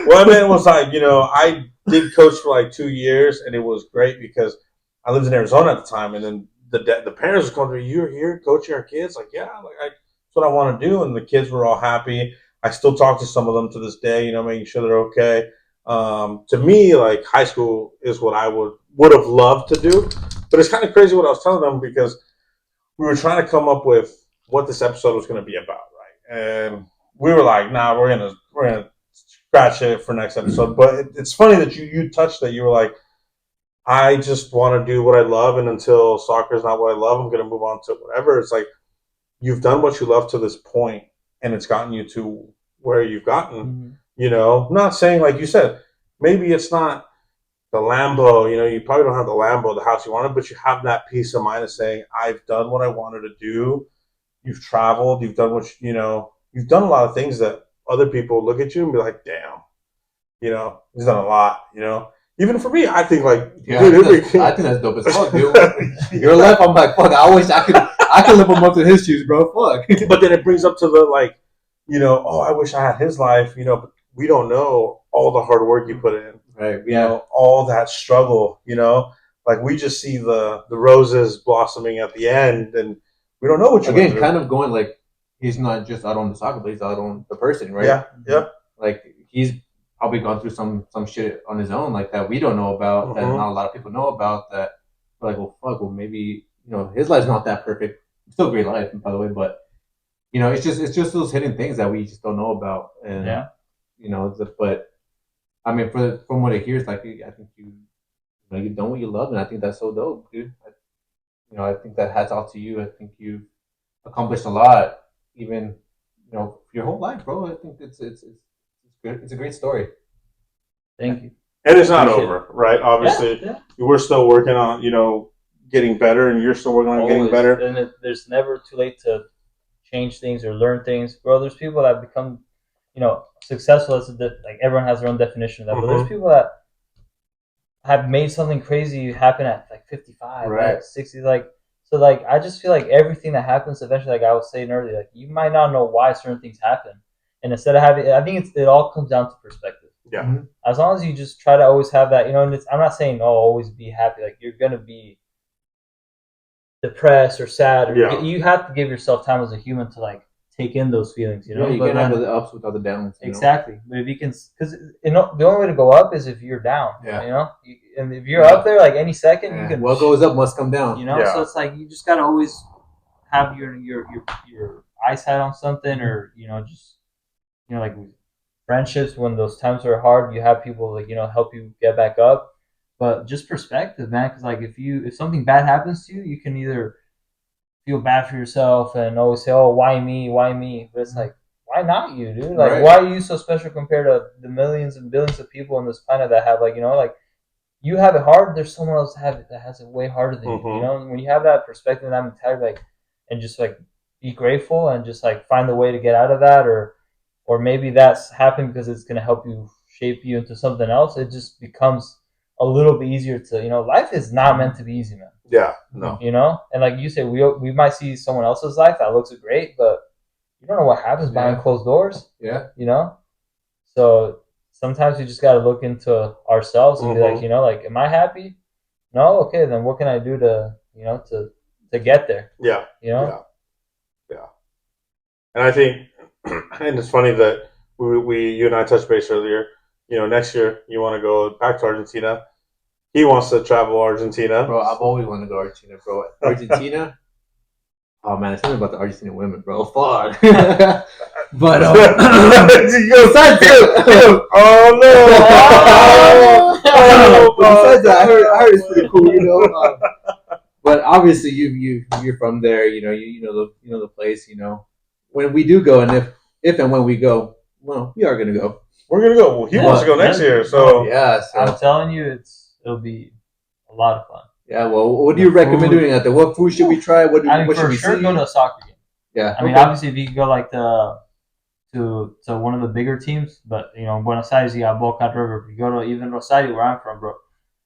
What I meant was like, I did coach for like 2 years, and it was great because I lived in Arizona at the time, and then the parents were coming to me, "You're here coaching our kids?" Like, yeah, that's what I want to do, and the kids were all happy. I still talk to some of them to this day, making sure they're okay. To me, like high school is what I would have loved to do, but it's kind of crazy what I was telling them because we were trying to come up with what this episode was going to be about, right? And we were like, "Nah, we're gonna scratch it for next episode." But it's funny that you touched that. You were like, I just want to do what I love, and until soccer is not what I love, I'm going to move on to whatever. It's like you've done what you love to this point, and it's gotten you to where you've gotten. Mm-hmm. You know, not saying like you said, maybe it's not the Lambo. You know, you probably don't have the Lambo, the house you wanted, but you have that peace of mind of saying, I've done what I wanted to do. You've traveled, you've done you've done a lot of things that other people look at you and be like, damn, he's done a lot, Even for me, I think like, Yeah, dude, I think that's dope as fuck, dude. Your life, I'm like, fuck. I wish I could live a month in his shoes, bro. Fuck. But then it brings up to the like, oh, I wish I had his life, but we don't know all the hard work you put in, right? Yeah, all that struggle, like we just see the roses blossoming at the end, and we don't know what you again, kind of going like he's not just out on the soccer, but he's out on the person, right? Yeah, yeah. Like he's probably gone through some shit on his own, like that we don't know about, that not a lot of people know about. That we're like, well, fuck, well, maybe his life's not that perfect. Still a great life, by the way, but it's just those hidden things that we just don't know about, and but I mean, from what I hear, it's like I think you've done what you love, and I think that's so dope, dude. I think that hats off to you. I think you've accomplished a lot, even your whole life, bro. I think it's good. It's a great story. Thank you. And it's not over, right? Obviously, we're still working on getting better, and you're still working on getting better. And there's never too late to change things or learn things, bro. There's people that become successful as like everyone has their own definition of that, but there's people that have made something crazy happen at like 55, right, at 60, like. So, like, I just feel like everything that happens eventually, like I was saying earlier, like you might not know why certain things happen, and instead of having, I think it all comes down to perspective. Yeah. Mm-hmm. As long as you just try to always have that, and I'm not saying always be happy. Like you're gonna be depressed or sad, or you have to give yourself time as a human to like take in those feelings. You can have the ups without the downs. Exactly, but if you can, because the only way to go up is if you're down. Yeah. And if you're up there, like any second, you can. What goes up must come down. So it's like you just gotta always have your eyesight on something, or just like friendships. When those times are hard, you have people like help you get back up. But just perspective, man, because like if something bad happens to you, you can either feel bad for yourself and always say, "Oh, why me? Why me?" But it's like, why not you, dude? Like, why are you so special compared to the millions and billions of people on this planet that have like like. You have it hard. There's someone else that has it way harder than you. And when you have that perspective and that mentality, like, and just like be grateful and just like find the way to get out of that, or maybe that's happened because it's gonna help you shape you into something else. It just becomes a little bit easier to life is not meant to be easy, man. Yeah, no. And like you said, we might see someone else's life that looks great, but you don't know what happens behind closed doors. Yeah. So. Sometimes we just got to look into ourselves and be like, like, am I happy? No? Okay, then what can I do to get there? Yeah. Yeah. And I think, and it's funny that you and I touched base earlier. Next year you want to go back to Argentina. He wants to travel Argentina. Bro, I've always wanted to go to Argentina, bro. Argentina. Oh man, it's something about the Argentinian women, bro. Fuck. But besides that, oh no! Besides that, I heard it's pretty cool, But obviously, you're from there, you know the place, When we do go, and if and when we go, well, we are gonna go. We're gonna go. Well, he wants to go next year, so yeah. So. I'm telling you, it'll be a lot of fun. Yeah. Well, what do you recommend doing out there? What food should we try? What should we see? Go to a soccer game. Yeah. I mean, obviously, if you could go like to one of the bigger teams, but Buenos Aires, you got Boca River. If you go to even Rosario, where I'm from, bro,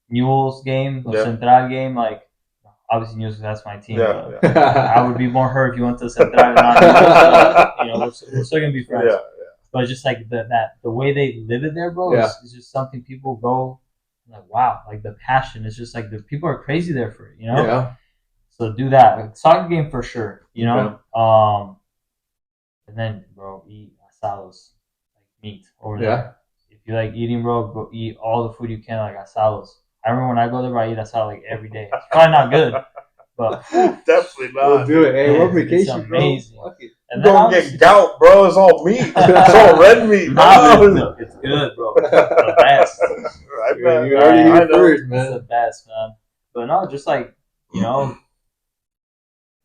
Newell's game, the Central game, like obviously Newell's, that's my team. Yeah, but I would be more hurt if you went to Central and not Newell's. We're still gonna be friends. Yeah. But just like the way they live it there, bro, is just something people go like, wow, like the passion. It's just like the people are crazy there for it, Yeah. So do that. Like, soccer game for sure, and then, bro, eat asados, like meat over there. If you like eating, bro, go eat all the food you can, like asados. I remember when I go there, bro, I eat asado like every day. It's probably not good, but definitely not. We'll do it. Hey, what vacation, it's amazing. Bro? And then don't get gout, bro. It's all meat. It's all red meat. It's good, bro. It's the best. You already heard first, man. It's the best, man. But no, just like I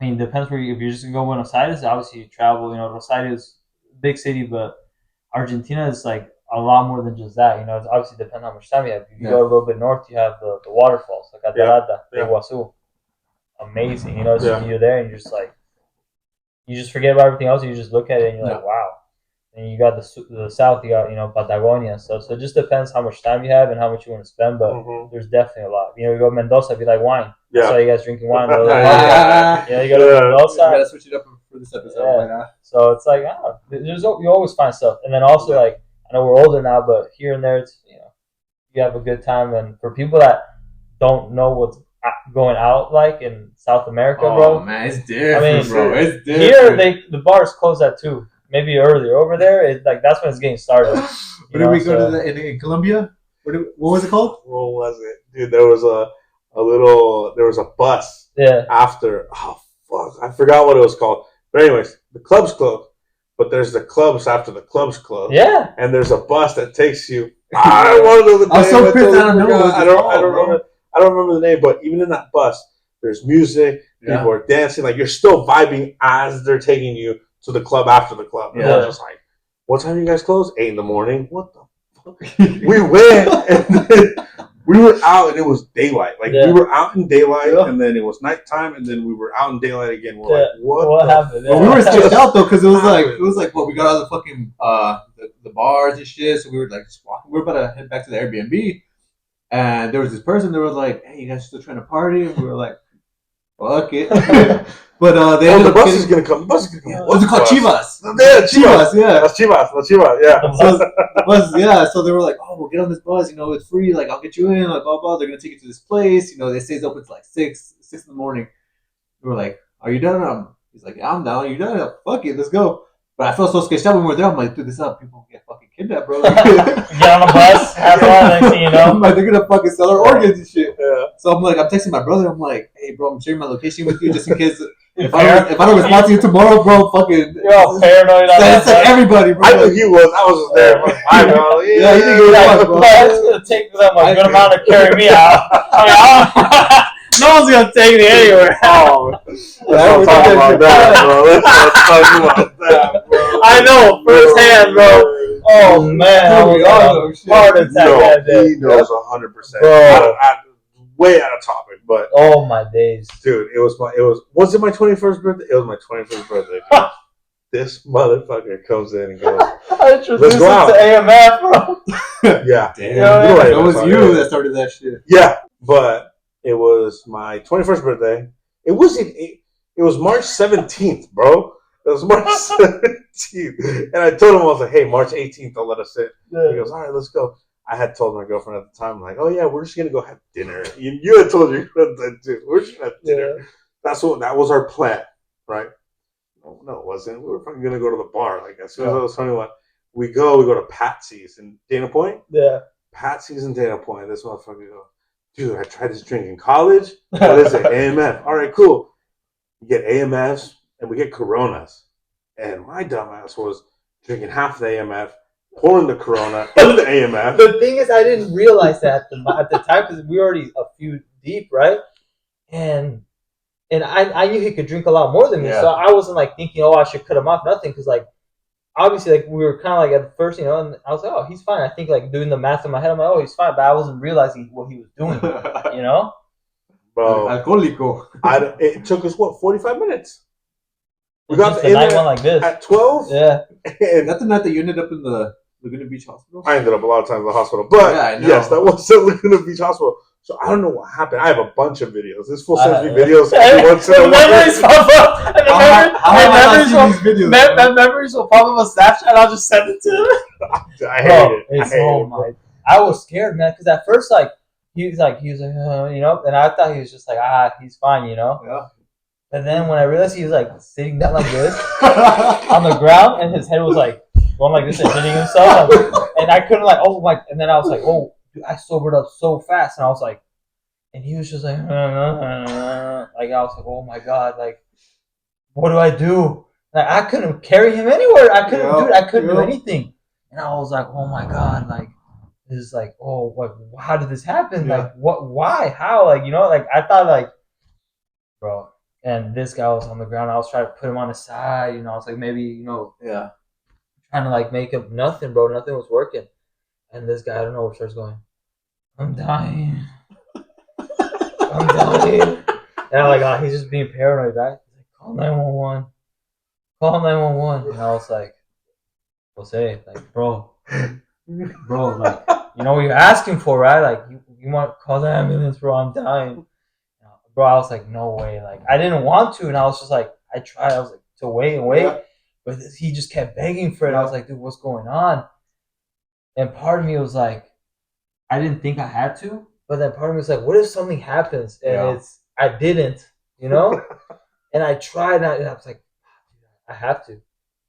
mean, it depends where if you're just gonna go Buenos Aires, obviously you travel. Rosario is big city, but Argentina is like a lot more than just that. You know, it obviously depends how much time you have. If you go a little bit north, you have the waterfalls, like Catarata, Iguazu. Amazing. You know, so you're there and you're just like, you just forget about everything else and you just look at it and you're like, wow. And you got the south, you got, you know, Patagonia and stuff. So it just depends how much time you have and how much you want to spend. But there's definitely a lot. You know, you go to Mendoza, be like wine. Yeah. I saw you guys drinking wine. You know, you go to Mendoza. You gotta switch it up for this episode. Yeah. So it's like, you always find stuff. And then also, like, I know we're older now, but here and there, it's, you know, you have a good time. And for people that don't know what's going out like in South America, bro. Oh, man, it's different, bro. It's different. Here, the bars close at 2. Maybe earlier. Over there, that's when it's getting started. Where did we go to in Colombia? What was it called? What was it, dude? There was there was a bus. Yeah. After, oh fuck, I forgot what it was called. But anyways, the club's closed. But there's the clubs after the club's closed. Yeah. And there's a bus that takes you. I don't want to know the name. I'm so pissed. I don't remember the name. But even in that bus, there's music. People are dancing. Like, you're still vibing as they're taking you to the club after the club. And we're just like, what time do you guys close? 8 a.m. What the fuck? We went and then we were out and it was daylight. Like, we were out in daylight and then it was nighttime and then we were out in daylight again. We're like, what happened? Well, we were stressed out though because it was like what we got out of the fucking the bars and shit. So we were like just walking. We were about to head back to the Airbnb, and there was this person that was like, "Hey, you guys still trying to party?" And we were like, "Fuck it." But the bus is gonna come. What's it called? Chivas. Yeah, Chivas. Yeah. That's Chivas. Yeah. So the bus, yeah. So they were like, "Oh, we'll get on this bus. You know, it's free. Like, I'll get you in. Like, blah blah. They're gonna take you to this place. You know, they say it's open to like 6 in the morning." We were like, "Are you done?" He's like, "Yeah, I'm down. Are you done?" Like, fuck it, let's go. But I felt so sketched out when we were there. I'm like, dude, this is how people get fucking kidnapped, bro. Like, get on a bus, have fun, you know. I'm like, they're gonna fucking sell our organs and shit. Yeah. So I'm like, I'm texting my brother. I'm like, hey, bro, I'm sharing my location with you just in case. If I don't respond to you tomorrow, bro, fucking. You're all paranoid. It's like everybody, bro. I knew he was. I was just there. I know. Yeah, he didn't give a fuck, bro. It's gonna take them a good amount to carry me out. No one's gonna take me anywhere. Oh, let's not talk about that, bro. Let's not talk about that, bro. I know, firsthand, bro. Oh man, I was heart attack. He knows 100%. Way out of topic, but oh my days, dude, was it my 21st birthday? It was my 21st birthday. This motherfucker comes in and goes, I introduced him to AMF, bro. Yeah, damn. It was you that started that shit. Yeah, but it was my 21st birthday. It was March 17th, bro. It was March 17th. And I told him, I was like, hey, March 18th, I'll let us in. Yeah. He goes, all right, let's go. I had told my girlfriend at the time, like, oh, yeah, we're just going to go have dinner. You had told your friends that, too. We're just going to have dinner. Yeah. That was our plan, right? No, it wasn't. We were fucking going to go to the bar. Like, as soon as I was 21, we go to Patsy's in Dana Point. Yeah. Patsy's in Dana Point. This motherfucker goes, dude, I tried this drink in college. What is it? AMF. All right, cool. We get AMFs and we get Coronas. And my dumbass was drinking half the AMF, pouring the Corona in the AMF. The thing is, I didn't realize that at the time because we were already a few deep, right? And I knew he could drink a lot more than me, so I wasn't like thinking, oh, I should cut him off, nothing, because like obviously like we were kind of like at first, you know, and I was like, oh, he's fine. I think like doing the math in my head, I'm like, oh, he's fine, but I wasn't realizing what he was doing, you know? Bro, alcohólico. It took us 45 minutes. We got the night one like this at 12. Yeah, and that's the night that you ended up in the Laguna Beach Hospital. I ended up a lot of times in the hospital, but yes, that was the Laguna Beach Hospital. So I don't know what happened. I have a bunch of videos. This full sends me videos every once in a while. Memories pop up. Memories will pop up on Snapchat. I'll just send it to him. I hate it. I was scared, man, because at first, like, he was like, you know, and I thought he was just like, he's fine, you know. Yeah. But then when I realized he was like sitting down like this on the ground, and his head was like going like this and hitting himself, and I couldn't like, oh my, and then I was like, oh. Dude, I sobered up so fast, and I was like, and he was just like, like I was like, oh my god, like, what do I do? Like I couldn't carry him anywhere. I couldn't do anything, and I was like, oh my god, like this is like, oh, what? How did this happen? Yeah. Like, what? Why? How? Like, you know, like I thought, like, bro, and this guy was on the ground. I was trying to put him on the side, you know. I was like, maybe, you know, trying to like make him nothing, bro. Nothing was working. And this guy, I don't know, starts going, I'm dying. I'm dying. And I'm like, he's just being paranoid, right? He's like, call 911. Call 911. And I was like, Jose, like, bro, like, you know what you're asking for, right? Like, you want to call the ambulance, bro? I'm dying. Bro, I was like, no way. Like, I didn't want to. And I was just like, I tried. I was like, to wait and wait. Yeah. But he just kept begging for it. I was like, dude, what's going on? And part of me was like, I didn't think I had to. But then part of me was like, what if something happens and I didn't, you know? And I tried, and I was like, I have to.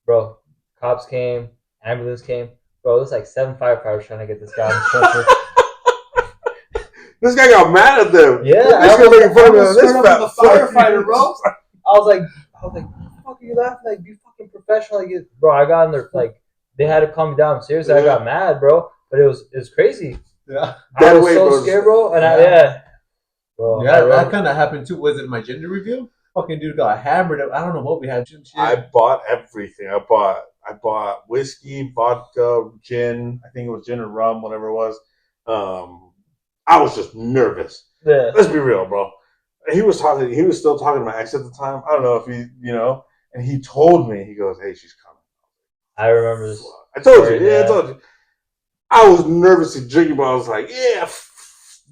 Bro, cops came, ambulance came. Bro, it was like 7 firefighters trying to get this guy on the stretcher. This guy got mad at them. Yeah, this guy making fun of this the firefighter, bro. I was like, what the fuck are you laughing? Like, be fucking professional. Like, bro, I got in there, like, they had to calm me down. Seriously, I got mad, bro. But it was crazy. Yeah. I was so scared, bro. And bro. Yeah, that kind of happened too. Was it my gender reveal? Fucking dude got hammered. I don't know what we had. I bought everything. I bought whiskey, vodka, gin. I think it was gin and rum, whatever it was. I was just nervous. Yeah. Let's be real, bro. He was still talking to my ex at the time. I don't know if he, and he told me, he goes, hey, she's coming. I remember this. I told you. Yeah, I told you. I was nervously drinking, but I was like, yeah,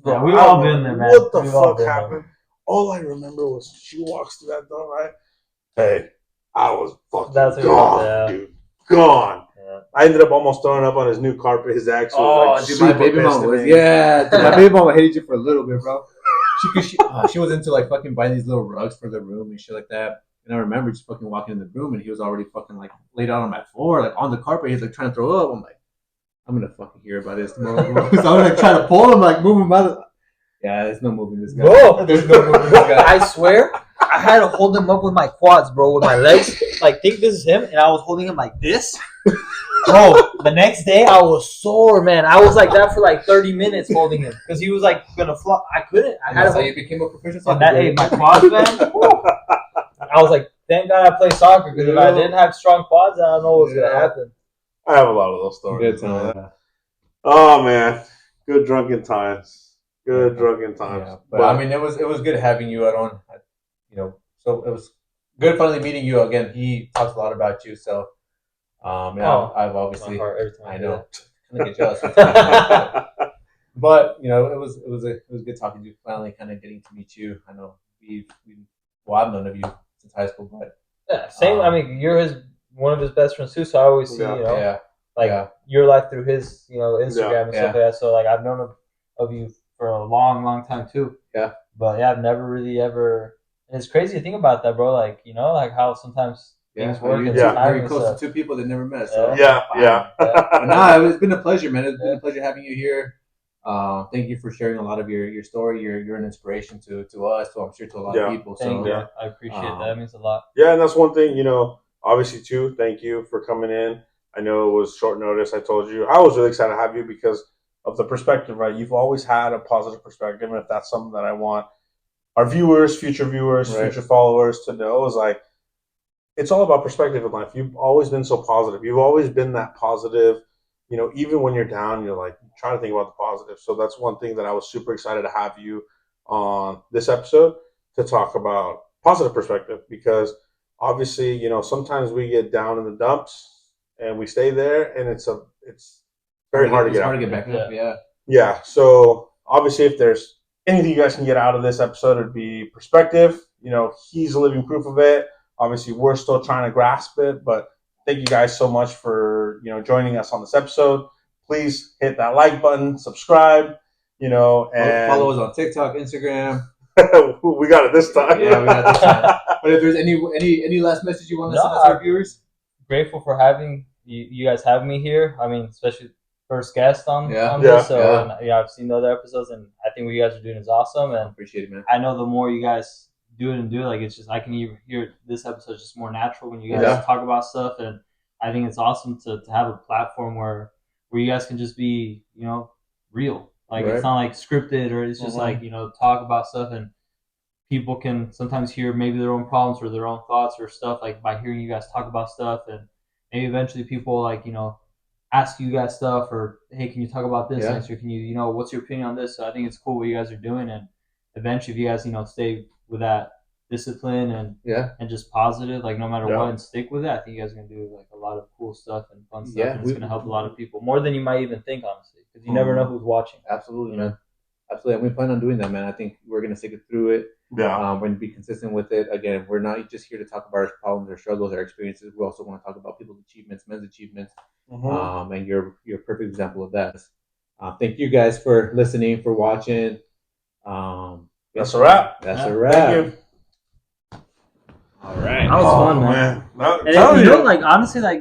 we've all been there, man. What the fuck happened? All I remember was she walks through that door, right? Hey, I was fucking gone, dude. Gone. Yeah. I ended up almost throwing up on his new carpet. His ex was dude, my baby mom was, my baby mom hated you for a little bit, bro. She was into like fucking buying these little rugs for the room and shit like that. And I remember just fucking walking in the room and he was already fucking like laid out on my floor, like on the carpet. He's like trying to throw up. I'm like, I'm gonna fucking hear about this tomorrow. So I'm like trying to pull him, like move him out of. Yeah, there's no moving this guy. Bro, there's no moving this guy. I swear, I had to hold him up with my quads, bro, with my legs. Like, think this is him, and I was holding him like this. Bro, the next day I was sore, man. I was like that for like 30 minutes holding him because he was like gonna flop. I couldn't. I had to. You became a professional soccer player. My quads, man. I was like, thank God I play soccer because if I didn't have strong quads, I don't know what was gonna happen. I have a lot of those stories. Good time. Oh man, good drunken times. Good drunken times. Yeah, but I mean, it was good having you out on. So it was good finally meeting you again. He talks a lot about you, so I've obviously. My heart every time I know. I get jealous. But it was good talking to you. Finally, kind of getting to meet you. I know I've known of you since high school, but yeah, same. I mean, you're one of his best friends too. So I always see your life through his Instagram and stuff like that. So like I've known of you for a long, long time too. Yeah. But yeah, I've never really ever. And it's crazy to think about that, bro. Like like how sometimes things work. You're very close to two people that never met. So yeah. But no, it's been a pleasure, man. It's been a pleasure having you here. Thank you for sharing a lot of your story. You're an inspiration to us, to I'm sure to a lot of people. Thank you. I appreciate that. It means a lot. Yeah, and that's one thing, obviously too, thank you for coming in. I know it was short notice. I told you. I was really excited to have you because of the perspective, right? You've always had a positive perspective, and if that's something that I want our viewers, future future followers to know, is like, it's all about perspective in life. You've always been so positive. You've always been that positive, even when you're down, you're like, trying to think about the positive. So that's one thing that I was super excited to have you on this episode to talk about positive perspective, because obviously, sometimes we get down in the dumps and we stay there, and it's very hard to get out. Hard to get back up, yeah. Yeah, so obviously if there's anything you guys can get out of this episode, it'd be perspective. He's a living proof of it. Obviously, we're still trying to grasp it, but thank you guys so much for, joining us on this episode. Please hit that like button, subscribe, and follow us on TikTok, Instagram. We got it this time. Yeah, we got it this time. But if there's any last message you want to send us to our viewers? Grateful for having you guys have me here. I mean, especially first guest on this. So I've seen the other episodes, and I think what you guys are doing is awesome. And appreciate it, man. I know the more you guys do it, like it's just, I can even hear this episode just more natural when you guys talk about stuff, and I think it's awesome to have a platform where you guys can just be real. Like it's not like scripted, or it's just like talk about stuff, and people can sometimes hear maybe their own problems or their own thoughts or stuff like by hearing you guys talk about stuff, and maybe eventually people like, ask you guys stuff or, hey, can you talk about this next year? Can you, what's your opinion on this? So I think it's cool what you guys are doing. And eventually if you guys, stay with that discipline and just positive, like no matter what, and stick with it, I think you guys are going to do like a lot of cool stuff and fun stuff. And it's going to help a lot of people more than you might even think, honestly, because you never know who's watching. Absolutely, man. Absolutely. And we plan on doing that, man. I think we're going to stick it through it. We're going to be consistent with it. Again, we're not just here to talk about our problems, our struggles, our experiences. We also want to talk about people's achievements, men's achievements. And you're a perfect example of that. Thank you guys for listening, for watching. That's a wrap. That's a wrap. Thank you. All right. That was fun, man. Like honestly, like